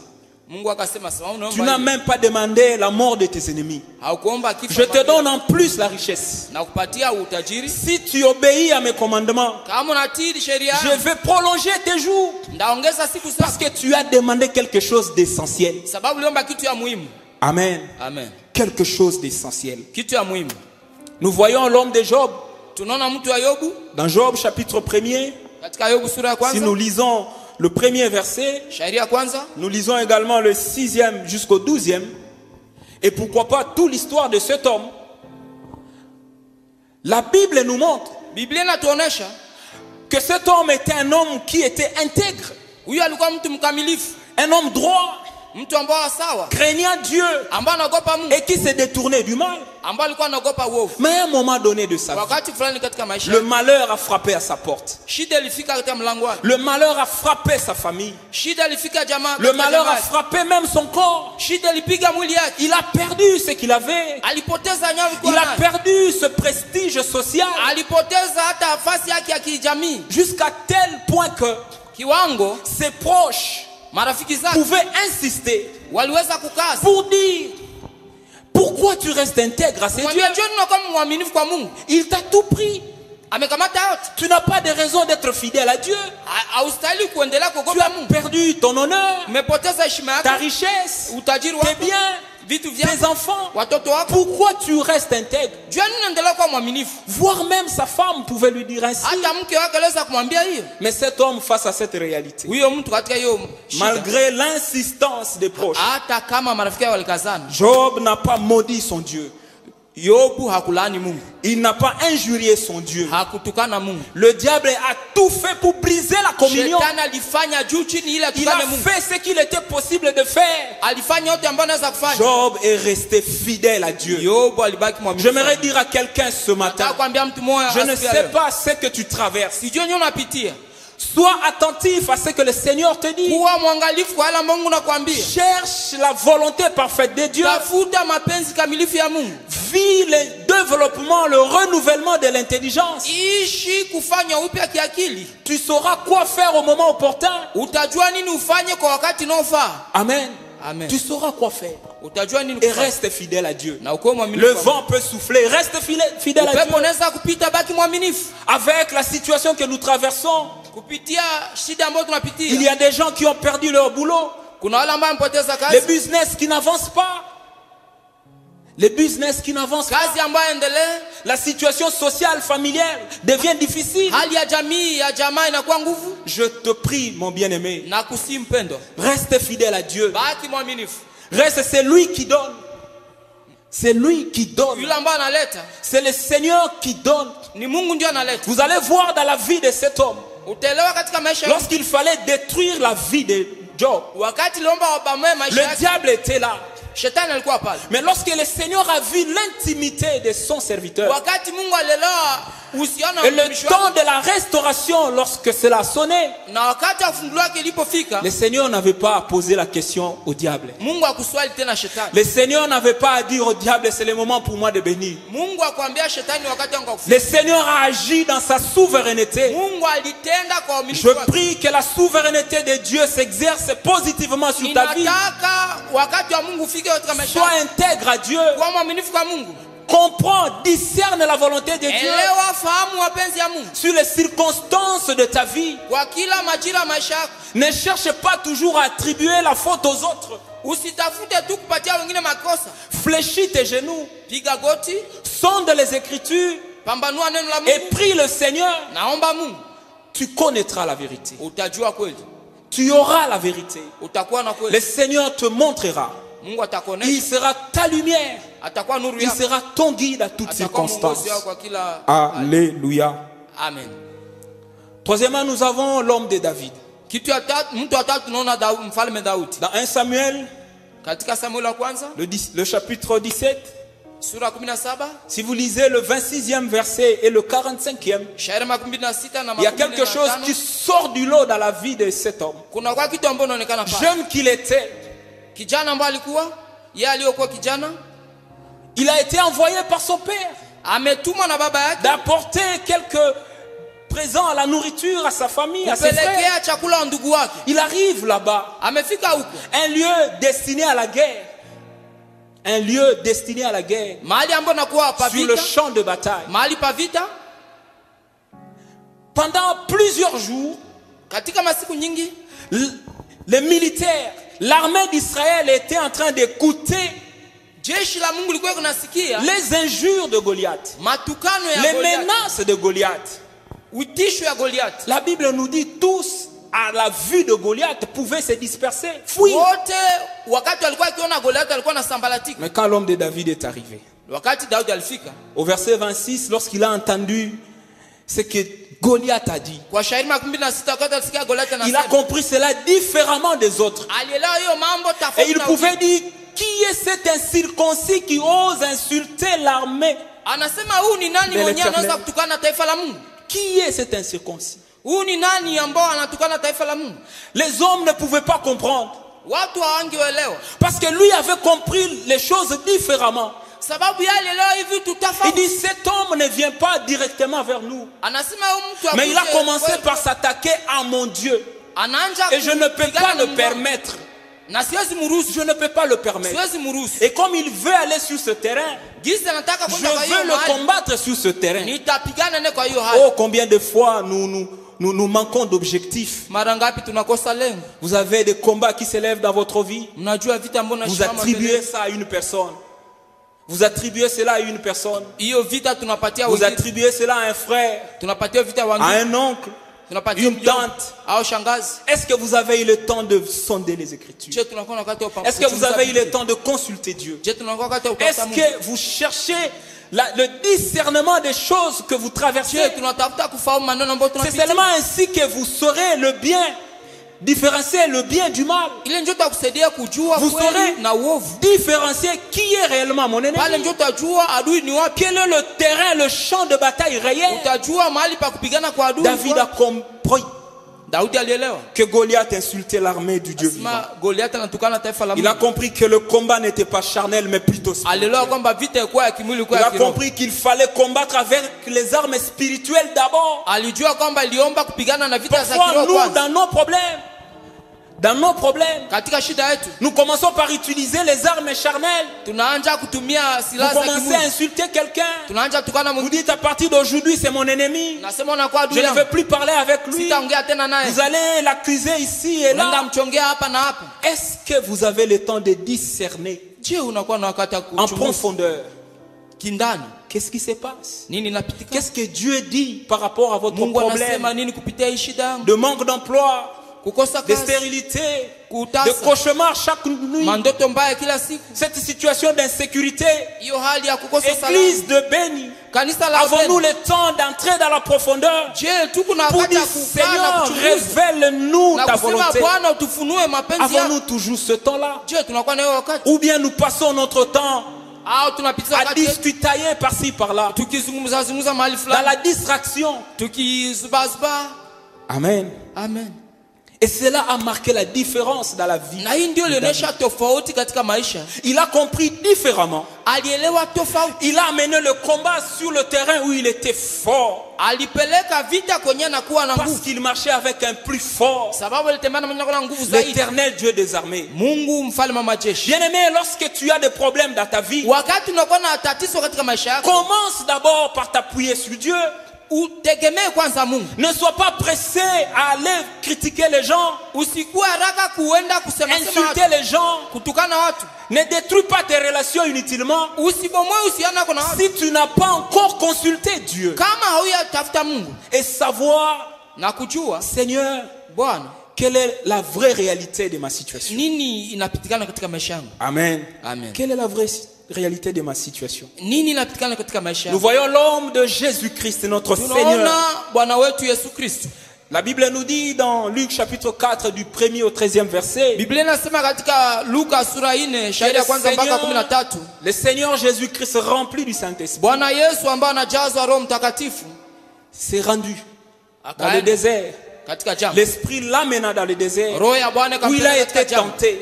Mungu akasema sawa tu unaomba. n'as même pas demandé la mort de tes ennemis. Haukuomba kifo. Je te donne en plus la richesse. na kupatia utajiri. Si tu obéis à mes commandements, Kama unatii sheria, je vais prolonger tes jours. ndaongeza siku Parce zako. que tu as demandé quelque chose d'essentiel. Sababu uliomba kitu ya muhimu. Amen. Amen. Quelque chose d'essentiel. Kitu ya muhimu. Nous voyons l'homme de Job. Tunaona mtu wa Yobu Dans Job chapitre 1er, katika Yobu sura ya si kwanza. nous lisons le premier verset, Shairi ya kwanza. nous lisons également le 6e jusqu'au 12e. Et pourquoi pas toute l'histoire de cet homme. La Bible nous montre Biblia inatuonesha que cet homme était un homme qui était intègre, huyu alikuwa mtu mkamilifu, un homme droit, mtu ambao sawa, craignant Dieu ambao anaogopa Mungu, et qui s'est détourné du mal. ambao alikuwa anaogopa uovu. Mais à un moment donné de sa vie, Wakati fulani katika maisha, le malheur a frappé à sa porte. shida ilifika katika mlango wake. Le malheur a frappé sa famille. Shida ilifika jamaa. Le malheur a frappé même son corps. Shida ilipiga mwili yake. Il a perdu ce qu'il avait. Alipoteza nyavu kwa Il a nayo. perdu ce prestige social Alipoteza hata nafasi yake ya kijamii. jusqu'à tel point que Kiwango ses proches marafiki zake pouvaient insister waliweza kukaza pour dire pourquoi tu restes intègre à ces dieux. kumwambia John unakuwa mwaminifu kwa Mungu. Il t'a tout pris. Amekamata yote. Tu n'as pas de raison d'être fidèle à Dieu. Haustahili kuendelea Tu kuogopa as Mungu. perdu ton honneur, Umepoteza heshima ta yako, richesse, utajiri tes wako, biens, vitu tes vyako, enfants. watoto wako. Pourquoi tu restes intègre? John unaendelea kuwa mwaminifu. Voire même sa femme pouvait lui dire ainsi. Hata mke wake aliweza kumwambia hiyo. Mais cet homme, face à cette réalité, Huyo mtu katika hiyo shida, malgré l'insistance des proches, hata kama marafiki wake walikazana, Job n'a pas maudit son Dieu. Yobu hakulaani Mungu, Il n'a pas injurié son Dieu. hakutukana Mungu. Le diable a tout fait pour briser la communion. Shetani alifanya juu chini ili Il a atukane Mungu. fait ce qu'il était possible de faire. Alifanya yote ambayo anaweza kufanya. Job est resté fidèle à Dieu. Yobu alibaki mwaminifu. J'aimerais dire à quelqu'un ce Nataka matin, kuambia mtu mmoja je ne asikia sais leo. pas ce que tu traverses. Sijui nini unapitia. Sois attentif à ce que le Seigneur te dit. Kuwa mwangalifu kwa yale Mungu anakuambia. Cherche la volonté parfaite de Dieu. Tafuta mapenzi kamilifu ya Mungu. vis le développement, le renouvellement de l'intelligence. ishi kufanya upya kiakili. Tu sauras quoi faire au moment opportun. Utajua nini ufanye kwa wakati unaofaa. Amen. Amen. Tu sauras quoi faire. Utajua nini Et kufanya. reste fidèle à Dieu. Na uko mwaminifu. Le vent peut souffler. Reste fidèle à Dieu. Upepo unaweza kupita, baki mwaminifu. Avec la situation que nous traversons, Kupitia shida ambayo tunapitia. il y a des gens qui ont perdu leur boulot. Kuna wale ambao wamepoteza Les kazi. business qui n'avancent pas. Les business qui n'avancent pas. Kazi ambayo endelee. La situation sociale, familiale devient difficile. Hali ya jamii ya jamaa inakuwa nguvu. Je te prie, mon bien-aimé, Na kusi mpendo. reste fidèle à Dieu. Baki mwaminifu. Reste, c'est lui qui donne. C'est lui qui donne. Yule ambaye analeta. C'est le Seigneur qui donne. Ni Mungu ndio analeta. Vous allez voir dans la vie de cet homme, Utaelewa katika maisha. lorsqu'il fallait détruire la vie de Job, Wakati liomba wabamoe maisha le yake. diable était là. Shetani alikuwa pale. Mais lorsque le Seigneur a vu l'intimité de son serviteur, Wakati Mungu alielewa uhusiano et wa le mtumishi wake. temps de la restauration, lorsque cela sonnait, Na wakati wa kufunguliwa wake ilipofika. le Seigneur n'avait pas à poser la question au diable. Mungu akuswali tena shetani. Le Seigneur n'avait pas à dire au diable, c'est le moment pour moi de bénir. Mungu akwambia shetani wakati wangu wa Le kufunga. Seigneur a agi dans sa souveraineté. Mungu alitenda kwa Je uaminifu wake. prie que la souveraineté de Dieu s'exerce positivement sur ta vie. Ninataka wakati wa Mungu ufike katika maisha Sois yako. intègre à Dieu. Kuwa mwaminifu kwa Mungu. Comprends, discerne la volonté de Dieu Elewa, fahamu mapenzi ya Mungu. sur les circonstances de ta vie. Kwa kila majira ya maisha yako. Ne cherche pas toujours à attribuer la faute aux autres. Usitafute tu kupatia wengine makosa. Fléchis tes genoux, Piga goti, sonde les Écritures pambanua neno la et Mungu. prie le Seigneur. Naomba Mungu. Tu connaîtras la vérité. Utajua kweli. Tu auras la vérité. Utakuwa na Le kweli. Seigneur te montrera. Mungu Il atakuonesha. sera ta lumière. Atakuwa nuru Il yako. sera ton guide à toutes Atakuwa circonstances. mwongozi wako kwa kila. Alléluia. Amen. Troisièmement, nous avons l'homme de David. Kitu ya tatu, mtu wa tatu tunaona mfalme Daudi. Dans 1 Samuel, Katika Samueli wa kwanza, le chapitre 17, sura 17, si vous lisez le 26e verset et le 45e, shairi 26 na il y a quelque chose qui 25. sort du lot dans la vie de cet homme. Kuna kwa kitu ambacho inaonekana pale. Jeune qu'il était, Kijana ambaye alikuwa, yeye aliyokuwa kijana, il a été envoyé par son père ametumwa na baba yake d'apporter quelques présents à la nourriture à sa famille, à ses frères. kupelekea chakula wa ndugu wake. Il arrive là-bas, Amefika huko, un lieu destiné à la guerre. Un lieu destiné à la guerre. mahali ambapo nakuwa pa Sur le vita, champ de bataille. mahali pa vita. Pendant plusieurs jours, Katika masiku nyingi, les militaires, l'armée d'Israël était en train d'écouter jeshi la Mungu lilikuwa kunasikia les injures de Goliath, matukano ya les Goliath, menaces de Goliath. utisho ya Goliath. La Bible nous dit tous, à la vue de Goliath, pouvaient se disperser, fuir. Wote wakati walikuwa akiona Goliath alikuwa anasambaratika. Mais quand l'homme de David est arrivé, Wakati Daudi alifika, au verset 26, lorsqu'il a entendu ce que Goliath a dit, kwa shairi 26 wakati alisikia Goliath il a anasema, compris cela différemment des autres. alielewa hiyo mambo Et tofauti il na pouvait wengine. dire, qui est cet incirconcis qui ose insulter l'armée? Anasema huyu ni nani De mwenyewe l'Éternel. anaweza kutukana na taifa la Mungu? Qui est cet incirconcis? Huyu ni nani ambao anatukana taifa la Mungu? Les hommes ne pouvaient pas comprendre. Watu hawangeelewa. Parce que lui avait compris les choses différemment. Sababu yeye alielewa hivi vitu Il tofauti. dit, cet homme ne vient pas directement vers nous. Anasema huyu mtu Mais il a akuje commencé kwetu. par s'attaquer à mon Dieu. Anaanza Et je ne peux kupigana pas na le Mungu. permettre. Na siwezi muruhusu. Je ne peux pas le permettre. Siwezi muruhusu. Et comme il veut aller sur ce terrain, Jinsi anataka je kwenda kwa hiyo veux le mahali, combattre sur ce terrain. nitapigana naye kwa hiyo hali. Oh, combien de fois nous manquons d'objectifs. Mara ngapi tunakosa lengo? Vous avez des combats qui s'élèvent dans votre vie. Mnajua vita mbona Vous shimama attribuez mbele. ça à une personne. Vous attribuez cela à une personne. Hiyo vita tunapatia Vous wengine. attribuez cela à un frère, Tunapatia vita à wengine. un oncle, Tunapatia une mjomba tante. au shangazi. Est-ce que vous avez eu le temps de sonder les Écritures? Je tunakuwa wakati wa Est-ce que vous avez eu le temps de consulter Dieu? Je tunakuwa wakati wa Est-ce kutafuta Mungu. que vous cherchez le discernement des choses que vous traversez? Je tunatafuta kufahamu maneno ambayo C'est tunapitia. seulement ainsi que vous saurez le bien, différencier le bien du mal. Ile ndio itakusaidia kujua Vous kweli saurez na uovu. différencier qui est réellement mon ennemi. Pale ndio utajua adui ni wapi. Quel est le terrain, le champ de bataille réel? Utajua mahali pa kupigana kwa adui. David a compris. Daudi alielewa que Goliath insultait l'armée du Dieu vivant. Asema Goliath anatukana taifa la Il a Mungu. compris que le combat n'était pas charnel mais plutôt spirituel. Alielewa kwamba vita ilikuwa ya kimwili, ilikuwa Il ya a kiroho. compris qu'il fallait combattre avec les armes spirituelles d'abord. Alijua kwamba iliomba kupigana na vita za Parfois, kiroho nous, kwanza. dans nos problèmes, Katika shida yetu nous commençons par utiliser les armes charnelles. tunaanza kutumia Vous silaha za commencez à kimwili. insulter quelqu'un. Tunaanza tukana Vous mwingine. dites à partir d'aujourd'hui, c'est mon ennemi. Nasema unakuwa Je adui ne yangu. veux plus parler avec lui. Sitaongea tena naye. Vous allez l'accuser ici et Unaenda là. mchongea hapa na hapa. Est-ce que vous avez le temps de discerner Je, unakuwa na wakati wa en kuchunguza profondeur kindani qu'est-ce qui se passe? nini inapitika? Qu'est-ce que Dieu dit par rapport à votre Mungu anasema problème nini kupitia hii shida yangu? de manque d'emploi, Kukosa de kazi, stérilité, de kutasa, cauchemar chaque nuit, mandoto mbaya kila siku. cette situation d'insécurité? Hiyo hali ya kukosa salama. Église de Béni, Kanisa la avons-nous Beni. le temps d'entrer dans la profondeur Je, tuko na pour wakati dire ya kukaa na Seigneur, kuchunguza révèle-nous na ta kusema volonté? Bwana utufunue mapenzi Avons-nous yako. toujours ce temps-là? Je, tunakuwa na hiyo wakati Ou bien nous passons notre temps au tunapitia à wakati yetu discutailler par-ci par-là, tukizungumza mahali dans fulani, la distraction? tukizubazuba. Amen. Amen. Et cela a marqué la différence dans la vie. Na hii ndio ilionyesha tofauti katika maisha. Il a compris différemment. Alielewa tofauti. Il a amené le combat sur le terrain où il était fort. Alipeleka vita kwenye na kuwa na Parce nguvu. qu'il marchait avec un plus fort, Sababu alitembea na mwenye na nguvu zaidi. l'Éternel Dieu des armées. Mungu mfalme wa majeshi. Bien-aimé, lorsque tu as des problèmes dans ta vie, Wakati unakuwa na tatizo katika maisha yako, commence d'abord par t'appuyer sur Dieu. utegemee kwanza Mungu. Ne sois pas pressé à aller critiquer les gens, Usikuwa haraka kuenda kusema sema insulter watu, les gens. kutukana watu. Ne détruis pas tes relations inutilement. Usibomoe uhusiano wako na watu. Si tu n'as pas encore consulté Dieu Kama hauyatafuta Mungu et savoir, na kujua Seigneur, Bwana quelle est la vraie réalité de ma situation? nini inapitikana katika maisha yangu. Amen. Amen. Quelle est la vraie réalité de ma situation? Nini inapitikana katika maisha Nous yangu. voyons l'homme de Jésus-Christ, notre Tunaona Seigneur. Bwana wetu Yesu Kristo. La Bible nous dit dans Luc chapitre 4 du 1er au 13e verset, Biblia inasema katika Luka sura 4 shairi ya kwanza mpaka 13, le Seigneur Jésus-Christ rempli du Saint-Esprit Bwana Yesu ambaye anajazwa Roho Mtakatifu s'est rendu dans akaenda le désert. katika jangwa. L'Esprit l'amena dans le désert Roho ya Bwana où il a kampeleka katika été jangwa tenté.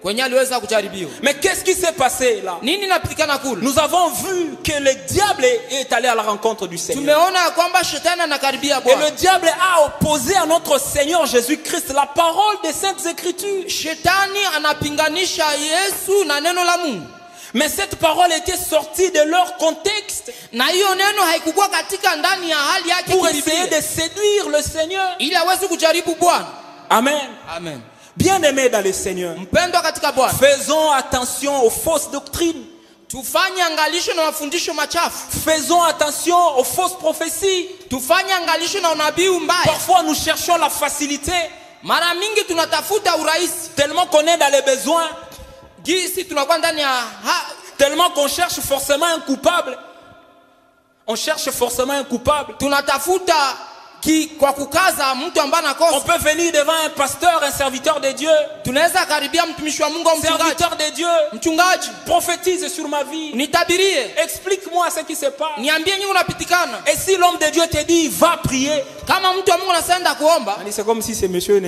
kwenye aliweza kujaribiwa. Mais qu'est-ce qui s'est passé là? Nini inapitikana kule? Nous avons vu que le diable est allé à la rencontre du Seigneur. Tumeona ya kwamba shetani anakaribia Et Bwana. le diable a opposé à notre Seigneur Jésus-Christ la parole des Saintes Écritures. Shetani anapinganisha Yesu na neno la Mungu. Mais cette parole était sortie de leur contexte Na hiyo neno haikukuwa katika ndani ya hali yake pour essayer kibiblia, de séduire le Seigneur. ili aweze kujaribu Bwana. Amen. Amen. Bien-aimés dans le Seigneur, Mpendwa katika Bwana, faisons attention aux fausses doctrines. tufanye angalisho na mafundisho machafu. Faisons attention aux fausses prophéties. Tufanye angalisho na unabii mbaya. Parfois nous cherchons la facilité Mara mingi tunatafuta urahisi. tellement qu'on est dans les besoins, Gisi tunakuwa ndani ya tellement qu'on cherche forcément un coupable. On cherche forcément un coupable. tunatafuta kwa kukaza mtu ambaye On anakosa. peut venir devant un pasteur, un serviteur de Dieu. Tunaweza karibia mtumishi wa Mungu au mchungaji. Serviteur de Dieu, Mchungaji, prophétise sur ma vie. nitabirie. Explique-moi ce qui se passe. Niambie nini unapitikana. Et si l'homme de Dieu te dit, va prier, Kama mtu wa Mungu anasema kuomba, c'est comme si ce monsieur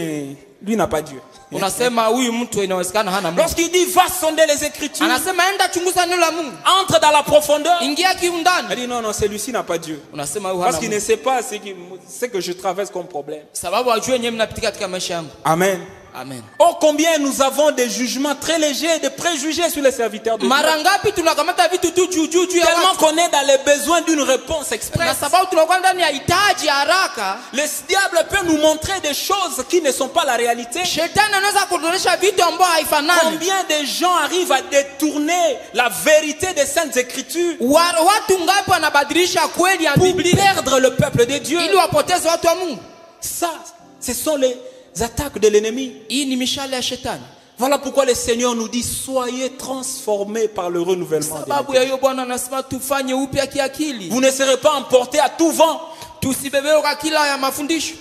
lui n'a pas Dieu. unasema huyu mtu inawezekana hana Mungu. Lorsqu'il dit, va sonder les Écritures, Anasema enda chunguza neno la Mungu. entre dans la profondeur, Ingia il kiundani. dit, non, celui-ci n'a pas Dieu. Unasema huyu Parce hana qu'il Mungu. ne sait pas ce que je traverse comme problème. Sababu ajue yenyewe mnapitika katika maisha yangu. Amen. Amen. Oh, combien nous avons des jugements très légers, des préjugés sur les serviteurs de Dieu. Mara ngapi tunakamata vitu tu juu ya Tellement watu. qu'on est dans les besoins d'une réponse Na express. sababu tunakuwa ndani ya hitaji haraka. Le diable peut nous montrer des choses qui ne sont pas la réalité. Shetani anaweza kutuonyesha vitu ambavyo haifanani. Combien de gens arrivent à détourner la vérité des Saintes Écritures Watu ngapi wanabadilisha kweli ya pour Biblia perdre le peuple de Dieu? ili wapoteze watu wa Mungu? Ça, ce sont les attaques de l'ennemi. Hii ni mishale ya shetani. Voilà pourquoi le Seigneur nous dit, soyez transformés par le renouvellement de Sababu l'esprit. ya hiyo Bwana anasema tufanye upya kiakili. Vous ne serez pas emportés à tout vent. Tusibebewe kwa kila ya mafundisho.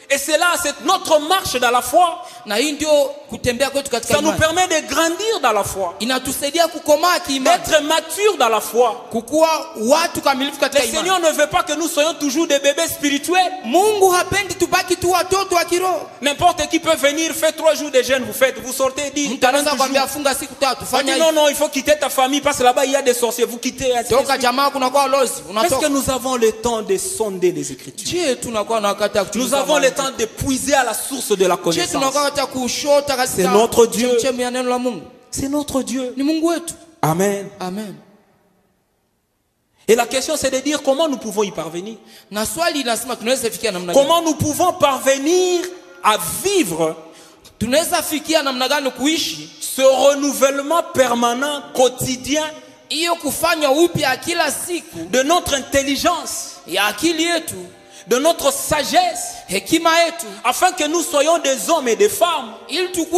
Et c'est là, c'est notre marche dans la foi. Na hii ndio kutembea kwetu katika Ça nous imani. permet de grandir dans la foi, Inatusaidia kukomaa kiimani, d'être mature dans la foi. kukuwa watu kamilifu Le katika imani. Seigneur ne veut pas que nous soyons toujours des bébés spirituels. Mungu hapendi tubaki tu watoto wa kiroho. N'importe qui peut venir faire 3 jours de jeûne, vous faites, vous sortez et dites, Mtu anaweza 40 kwambia jours. funga siku tatu, On fanya dit hivi. non, non, il faut quitter ta famille parce que là-bas il y a des sorciers. Vous quittez. ainsi de Toka suite. jamaa kuna kwa lozi, Est-ce que unatoka. nous avons le temps de sonder les Écritures? Je, tunakuwa na wakati wa Nous kuchunguza avons le maandiko. temps de puiser à la source de la Je, connaissance. tunakuwa wakati wa kushota katika C'est notre Dieu. chemchemi ya neno la Mungu. C'est notre Dieu. Ni Mungu wetu. Amen. Amen. Et la question c'est de dire comment nous pouvons y parvenir. Na swali inasema tunaweza fikia namna gani? Comment nous pouvons parvenir à vivre Tunaweza fikia namna gani kuishi ce renouvellement permanent, quotidien hiyo kufanywa upya kila siku de notre intelligence, ya akili yetu, de notre sagesse, hekima yetu, afin que nous soyons des hommes et des femmes. ili tukue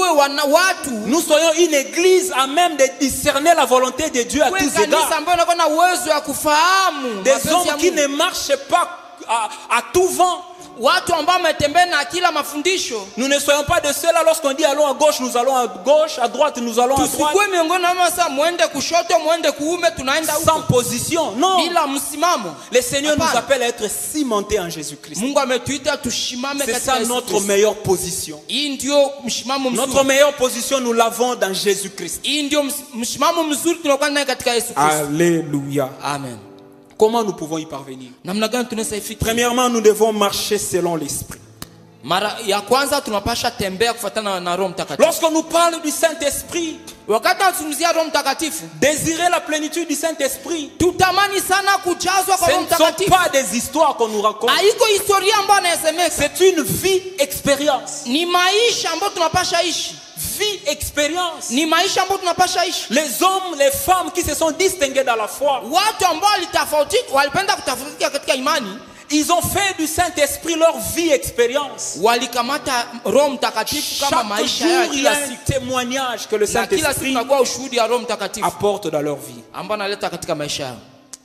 watu Nous soyons une église à même de discerner la volonté de Dieu à kuwe tous kanisa égards. ambayo inakuwa na uwezo wa kufahamu Des mapenzi ya hommes qui Mungu. ne marchent pas à tout vent. Watu ambao wametembea na kila mafundisho. Nous ne soyons pas de ceux-là lorsqu'on dit allons à gauche, nous allons à gauche, à droite, nous allons à droite. Tusikue miongoni mwa sasa muende kushoto muende kuume tunaenda Sans huko position. Non. bila msimamo. Le Seigneur nous Hapana. appelle à être cimentés en Jésus-Christ. Mungu ametuita tushimame C'est katika ça Yesu notre Kristo. meilleure position. Hii ndio mshimamo Notre mzuri. meilleure position, nous l'avons dans Jésus-Christ. Hii ndio mshimamo mzuri tunakuwa naye katika Yesu Kristo. Alléluia. Amen. Comment nous pouvons y parvenir? Namna gani tunaweza ifikia? Premièrement, nous devons marcher selon l'Esprit. Mara ya kwanza tunapasha tembea kufuatana na Roho Mtakatifu. Lorsqu'on nous parle du Saint-Esprit, Wakati tunazungumzia Roho Mtakatifu, désirer la plénitude du Saint-Esprit, tutamani sana kujazwa kwa ce Roho ne sont Mtakatifu. pas des histoires qu'on nous raconte. Haiko historia ambayo anayesemeka. C'est une vie expérience. Ni maisha ambayo tunapasha ishi. Vie expérience. Ni maisha ambayo tunapasha ishi. Les hommes, les femmes qui se sont distingués dans la foi, Watu ambao walipenda kutofautika katika imani, ils ont fait du Saint-Esprit leur vie expérience. walikamata Roho Mtakatifu kama Chaque maisha yao jour, il y kila a un siku. témoignage que le Na kila siku Saint-Esprit tunakuwa ushuhudi ya Roho Mtakatifu apporte dans leur vie. ambao analeta katika maisha yao.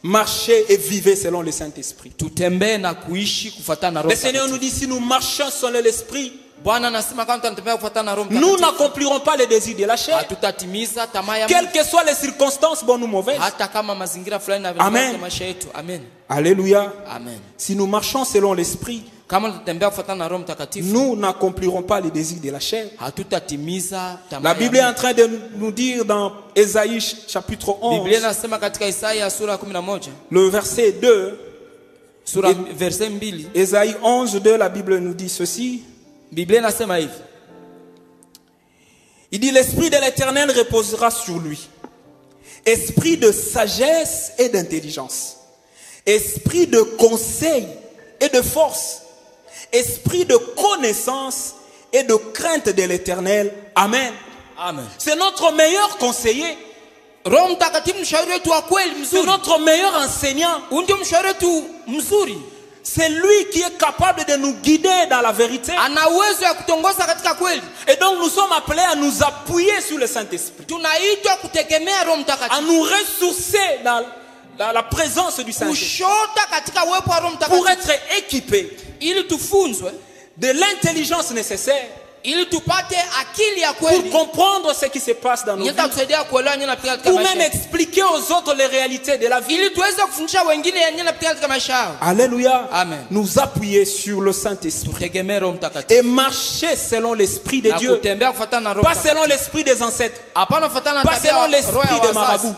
Marchez et vivez selon le Saint-Esprit. Tutembee na kuishi kufuatana na Le Roho Seigneur nous Mtakatifu. dit, si nous marchons selon l'Esprit, Bwana anasema kama tunatembea kufuatana na Roho nous Mtakatifu, n'accomplirons pas les désirs de la chair. hatutatimiza tamaa ya Quelles Mungu, que soient les circonstances, bonnes ou mauvaises. hata kama mazingira fulani na Amen. katika maisha yetu. Amen. Alléluia. Amen. Si nous marchons selon l'Esprit, Kama tutatembea kufuatana na Roho Mtakatifu, nous n'accomplirons pas les désirs de la chair. hatutatimiza tamaa La ya Bible est en Mungu. train de nous dire dans Ésaïe chapitre Biblia 11, inasema katika Isaya sura 11, le verset 2, sura verse 2, Ésaïe 11, 2, la Bible nous dit ceci. Biblia inasema hivi: Il dit, l'Esprit de l'Éternel reposera sur lui. Esprit de sagesse et d'intelligence. Esprit de conseil et de force. Esprit de connaissance et de crainte de l'Éternel. Amen. Amen. C'est notre meilleur conseiller. Roho Mtakatifu mshauri wetu wa kweli C'est mzuri. notre meilleur enseignant. Huyu ndio mshauri wetu mzuri. C'est lui qui est capable de nous guider dans la vérité. Ana uwezo ya kutongoza katika kweli. Et donc nous sommes appelés à nous appuyer sur le Saint-Esprit. Tunaitwa kutegemea Roho À Mtakatifu. nous ressourcer dans la présence du Saint-Esprit. Kushota katika uwepo wa Roho Pour Mtakatifu. être équipés Ili tufunzwe, de l'intelligence nécessaire ili tupate akili ya pour kweli. comprendre ce qui se passe dans nos vies. Itatusaidia kuelewa nini napitia katika Pour maisha. même expliquer aux autres les réalités de la vie. Ili tuweze kufundisha wengine nini napitia katika maisha yao. Alléluia. Amen. Nous appuyer sur le Saint-Esprit. Tutegemee Roho Mtakatifu. Et marcher selon l'Esprit de Na Dieu. kutembea kufuatana na Roho Pas Mtakatifu. selon l'esprit des ancêtres. Hapana kufuatana na Pas tabia selon ya l'esprit roho ya des wazazi. marabouts.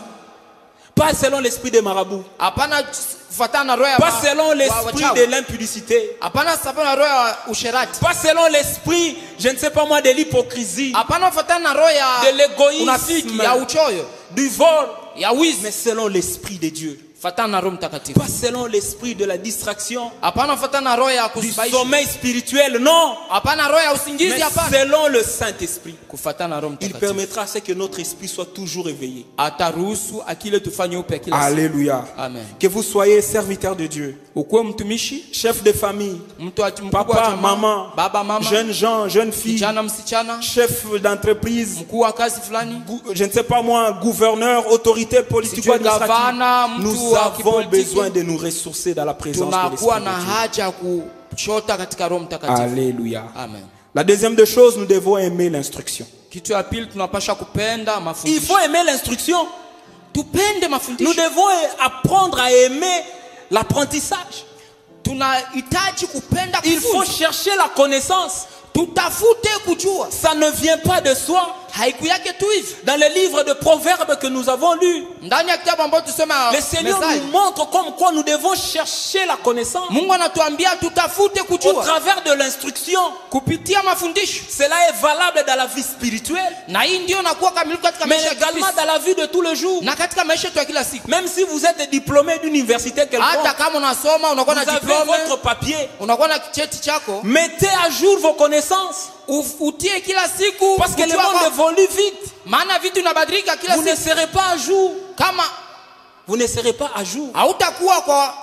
Pas selon l'esprit des marabouts. Hapana kufuatana na roho ya Pas selon l'esprit wachawi. de l'impudicité. Hapana sababu na roho ya usherati. Pas selon l'esprit, je ne sais pas moi, de l'hypocrisie, Hapana kufuatana na roho ya de l'égoïsme, unafiki, ya uchoyo, du vol, ya wizi. mais selon l'esprit de Dieu. Fuatana na Roho Mtakatifu. Pas selon l'esprit de la distraction, Hapana kufuatana na roho ya du kusibaisha. sommeil spirituel, non. Hapana roho ya usingizi, Mais hapana. selon le Saint-Esprit. Kufuatana na Roho Il Mtakatifu. permettra à ce que notre esprit soit toujours éveillé. Ataruhusu akili tufanye upya kila siku. Alléluia. Amen. Que vous soyez serviteurs de Dieu, Ukuwe mtumishi, chef de famille, mtu mkubwa wa papa, jamaa, maman, baba, mama, jeunes gens, jeunes filles, kijana, msichana, chef d'entreprise, mkuu wa kazi fulani, je ne sais pas moi, gouverneur, autorité politico-administrative. gavana, mtu Nous wa avons kipolitiki. besoin de nous ressourcer dans la présence de tunakuwa l'Esprit na de Dieu. haja ya kuchota katika Roho Mtakatifu. Alléluia. Amen. La deuxième des choses, nous devons aimer l'instruction. Kitu ya pili tunapasha kupenda Il mafundisho. faut aimer l'instruction. Tupende Nous mafundisho. devons apprendre à aimer l'apprentissage. Tunahitaji kupenda Il faut kufunza. chercher la connaissance. Tutafute kujua. Ça ne vient pas de soi. Haiku yake tu hivi. Dans le livre de Proverbes que nous avons lu, Ndani ya kitabu ambacho tusema le Seigneur nous montre comme quoi nous devons chercher la connaissance Mungu anatuambia tutafute au kujua travers de l'instruction. kupitia mafundisho. Cela est valable dans la vie spirituelle, Na hii ndio inakuwa kamilifu katika mais maisha ya également Kristo. dans la vie de tous les jours. Na katika maisha yetu ya kila siku. Même si vous êtes diplômé d'université Hata quelconque, kama unasoma unakuwa vous na avez diplome, votre papier, unakuwa na cheti chako, mettez à jour vos connaissances. utie kila siku Parce que le kujua monde kwa- évolue vite. maana vitu inabadilika kila Vous ne siku. serez pas à jour. Kama Vous ne serez pas à jour. hautakuwa kwa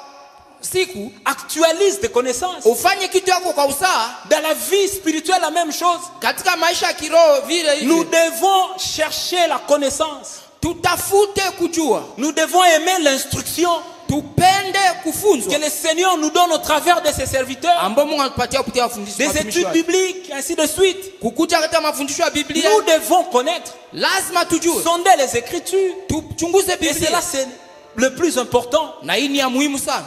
siku, Actualise tes connaissances. ufanye kitu yako kwa usawa. Dans la vie spirituelle, la même chose. Katika maisha ya kiroho vile Nous hivyo, devons chercher la connaissance. tutafute kujua, Nous devons aimer l'instruction tupende que kufunzwa le Seigneur nous donne au travers de ses serviteurs. ambao Mungu anatupatia kupitia mafundisho Des études bibliques, ainsi de suite. kukuja katika mafundisho ya Biblia. Nous devons connaître, Lazima tujue, sonder les Écritures. tuchunguze Et Biblia, cela, c'est le plus important. na hii ni ya muhimu sana.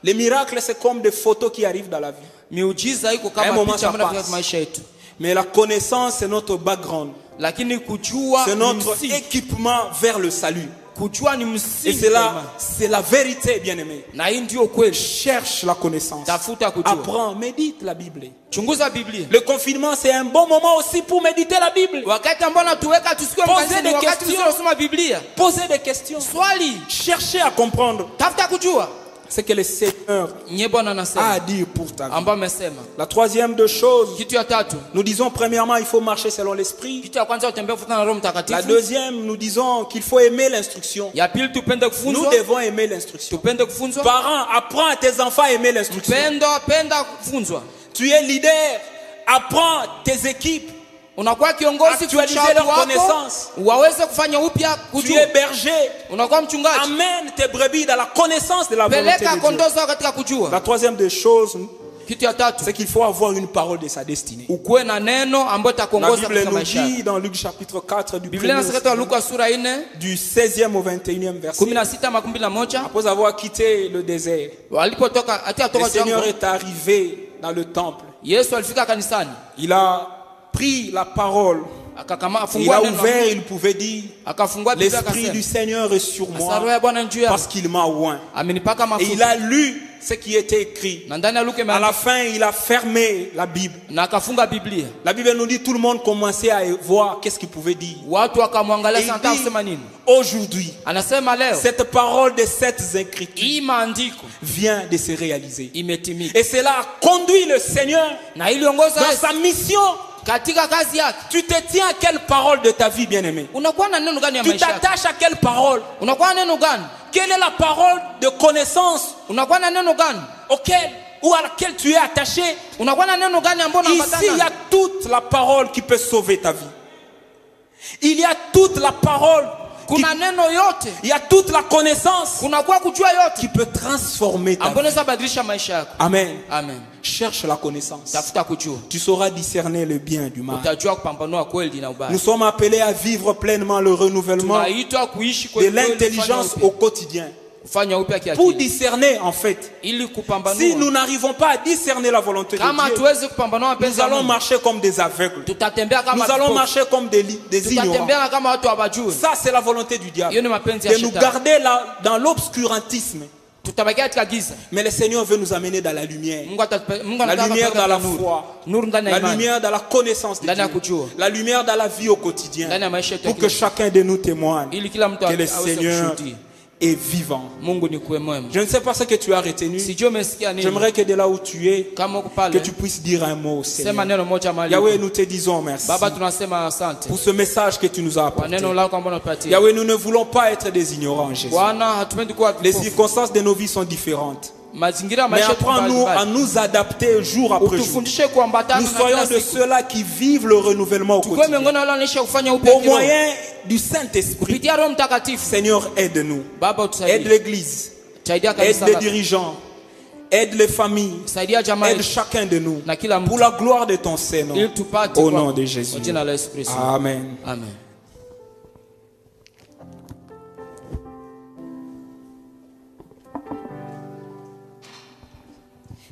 Les miracles, c'est comme des photos qui arrivent dans la vie. Miujiza iko Un kama moment picha ça ambayo passe. katika maisha yetu, Mais la connaissance, c'est notre background. lakini kujua C'est ni notre msingi. équipement vers le salut. Kujua ni Et msingi c'est sana. c'est la vérité, bien-aimé. Na hii ndio kweli. Cherche la connaissance. Tafuta kujua, Apprends, médite la Bible. chunguza Biblia. Le confinement, c'est un bon moment aussi pour méditer la Bible. Wakati ambao natuweka tusikie Posez mkanisani, des wakati questions. tunasoma Biblia, Posez des questions. swali, Cherchez à comprendre tafuta kujua ce que le Seigneur nye Bwana a anasema, à dire pour ta vie. ambao amesema. La troisième de choses, Kitu ya tatu, nous disons premièrement, il faut marcher selon l'esprit. kitu ya kwanza utembee kufuatana na Roho La Mtakatifu. deuxième, nous disons qu'il faut aimer l'instruction. Ya pili tupende Nous kufunzwa, devons aimer l'instruction. tupende kufunzwa. Parents, apprends à tes enfants à aimer l'instruction. Penda kufunzwa. Tu es leader, apprends tes équipes. Unakuwa kiongozi, Actualiser fundisha leur watu connaissance. wako waweze kufanya upya Tu kujua. es berger, Unakuwa mchungaji, amène tes brebis dans la connaissance de la volonté peleka de kondoo Dieu. zao katika La kujua. troisième des choses, Kitu ya tatu, c'est qu'il faut avoir une parole de sa destinée. ukuwe na neno ambayo La itakuongoza Bible katika nous maisha dit yako. dans Luc chapitre 4 du, Biblia inasema katika Luka sura 4 du 16e au 21e verset. 16:21, Après avoir quitté le désert, walipotoka hata le toka Seigneur jangwa, est arrivé dans le temple. Yesu alifika kanisani, Il a pris la parole. akakama Il afungua a neno, ouvert, il pouvait dire, akafungua Biblia l'Esprit du akasema, Seigneur est sur "Sasa roho moi ya Bwana juu yangu, parce qu'il m'a oint. amenipaka Et il mafuta." a lu ce qui était écrit. Na ndani ya Luka À la imeandikwa, fin, il a fermé la Bible. na akafunga Biblia. La Bible nous dit tout le monde commençait à voir qu'est-ce qu'il pouvait dire. Watu wakamwangalia Et il sana, anataka dit, kusema nini. aujourd'hui, Anasema leo cette parole de cette écriture hii maandiko vient de se réaliser. imetimika, Et cela a conduit le Seigneur na iliongoza dans Yesu sa mission. katika kazi yake. Tu te tiens à quelle parole de ta vie, bien-aimé? Unakuwa na neno gani ya Tu maisha yako? t'attaches à quelle parole? Unakuwa na neno gani? Quelle est la parole de connaissance Unakuwa na neno gani? auquel ou à laquelle tu es attaché? Unakuwa na neno gani ambao Ici, il y unaambatana? a toute la parole qui peut sauver ta vie. Il y a toute la parole, Kuna neno yote, il y a toute la connaissance kunakuwa kujua qui yote peut transformer ta ambao vie. unaweza badilisha maisha yako. Amen. Amen. Cherche la connaissance. Tafuta kujua, Tu sauras discerner le bien du mal. utajua kupambanua kweli na ubaya. Nous sommes appelés à vivre pleinement le renouvellement Tunaitwa kuishi de kweli, l'intelligence au quotidien. kufanya upya Pour kiakili, discerner, en fait, ili si kupambanua. nous n'arrivons pas à discerner la volonté Kama de Dieu, hatuwezi kupambanua mapenzi nous ya allons Mungu, marcher comme des aveugles. tutatembea Nous kama allons vipofu. marcher comme des ignorants. Tutatembea kama watu hawajui. Ça, c'est la volonté du Hiyo diable. ni mapenzi ya De nous shetani. garder là, dans l'obscurantisme. Tutabakia katika giza. Mais le Seigneur veut nous amener dans la lumière. Mungu La anataka lumière dans la nuru. foi. Nuru ndani ya La imani. lumière dans la connaissance de Ndani ya Dieu. kujua. La lumière dans la vie au quotidien. Ndani ya maisha yetu ya Pour que kila chacun de nous témoigne ili kila mtu que le aweze Seigneur kushuhudia est vivant. Mungu ni kuwe mwema. Je ne sais pas ce que tu as retenu. Sijui umesikia nini. J'aimerais que de là où tu es, Kama uko que pale, tu puisses dire un mot au sema Seigneur. neno moja mahali. Yahweh, nous te disons merci Baba, tunasema asante pour ce message que tu nous as kwa apporté. neno lako ambalo unatupatia. Yahweh, nous ne voulons pas être des ignorants, Jésus. Bwana, hatupendi kuwa Les vipofu. circonstances de nos vies sont différentes. Mazingira ya Mais maisha yetu apprends-nous à mbalimbali. nous adapter jour après jour. Utufundishe kuambatana Nous na soyons kila de siku. ceux-là qui vivent le renouvellement au Tukuwe quotidien. miongoni wale wanaoishi kufanya upya Au kiroho. moyen du Saint-Esprit. Kupitia Roho Mtakatifu. Seigneur, aide-nous. Baba, Aide utusaidie. l'Église. Saidia Aide kanisa les lako. dirigeants. Aide les familles. Saidia jamaa Aide chacun de nous. na kila Pour mtu la gloire de ton Saint-Nom. ili tupate Au kwa- nom de Jésus. kwa jina la Yesu Kristo. Amen. Amen.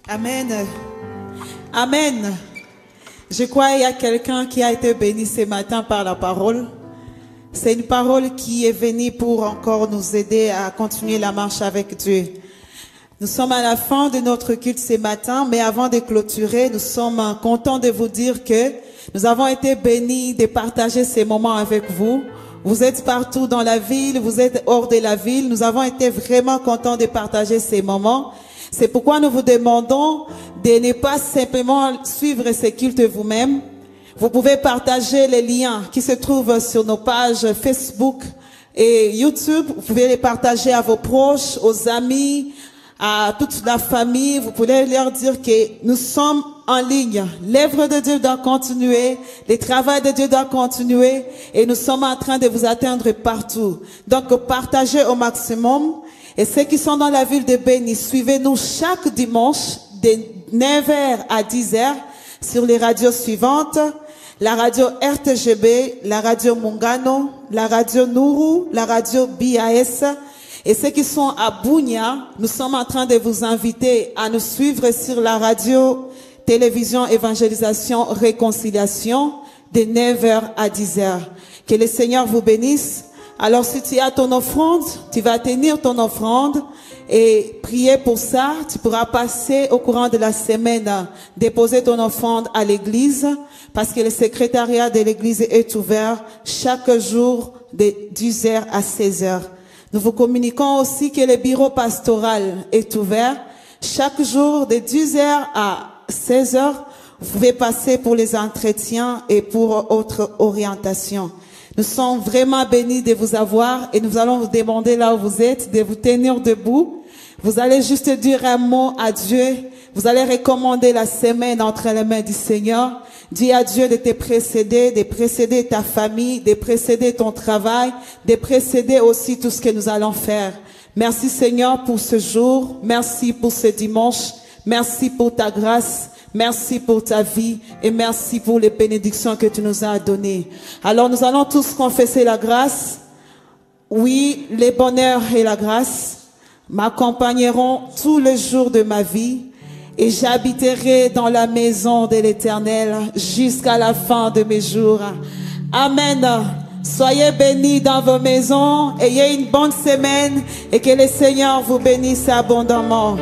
Amen. Amen. Je crois qu'il y a quelqu'un qui a été béni ce matin par la parole. C'est une parole qui est venue pour encore nous aider à continuer la marche avec Dieu. Nous sommes à la fin de notre culte ce matin, mais avant de clôturer, nous sommes contents de vous dire que nous avons été bénis de partager ces moments avec vous. Vous êtes partout dans la ville, vous êtes hors de la ville. Nous avons été vraiment contents de partager ces moments. C'est pourquoi nous vous demandons de ne pas simplement suivre ces cultes vous-même. Vous pouvez partager les liens qui se trouvent sur nos pages Facebook et YouTube. Vous pouvez les partager à vos proches, aux amis, à toute la famille. Vous pouvez leur dire que nous sommes en ligne. L'œuvre de Dieu doit continuer. Le travail de Dieu doit continuer. Et nous sommes en train de vous atteindre partout. Donc, partagez au maximum. Et ceux qui sont dans la ville de Béni, suivez-nous chaque dimanche de 9h à 10h sur les radios suivantes. La radio RTGB, la radio Mungano, la radio Nourou, la radio BAS. Et ceux qui sont à Bunia, nous sommes en train de vous inviter à nous suivre sur la radio télévision évangélisation réconciliation de 9h à 10h. Que le Seigneur vous bénisse. Alors si tu as ton offrande, tu vas tenir ton offrande et prier pour ça. Tu pourras passer au courant de la semaine, déposer ton offrande à l'église parce que le secrétariat de l'église est ouvert chaque jour de 10h à 16h. Nous vous communiquons aussi que le bureau pastoral est ouvert chaque jour de 10h à 16h. Vous pouvez passer pour les entretiens et pour autres orientations. Nous sommes vraiment bénis de vous avoir et nous allons vous demander là où vous êtes de vous tenir debout. Vous allez juste dire un mot à Dieu. Vous allez recommander la semaine entre les mains du Seigneur. Dis à Dieu de te précéder, de précéder ta famille, de précéder ton travail, de précéder aussi tout ce que nous allons faire. Merci Seigneur pour ce jour. Merci pour ce dimanche. Merci pour ta grâce. Merci pour ta vie et merci pour les bénédictions que tu nous as données. Alors nous allons tous confesser la grâce. Oui, le bonheur et la grâce m'accompagneront tous les jours de ma vie et j'habiterai dans la maison de l'Éternel jusqu'à la fin de mes jours. Amen. Soyez bénis dans vos maisons, ayez une bonne semaine et que le Seigneur vous bénisse abondamment.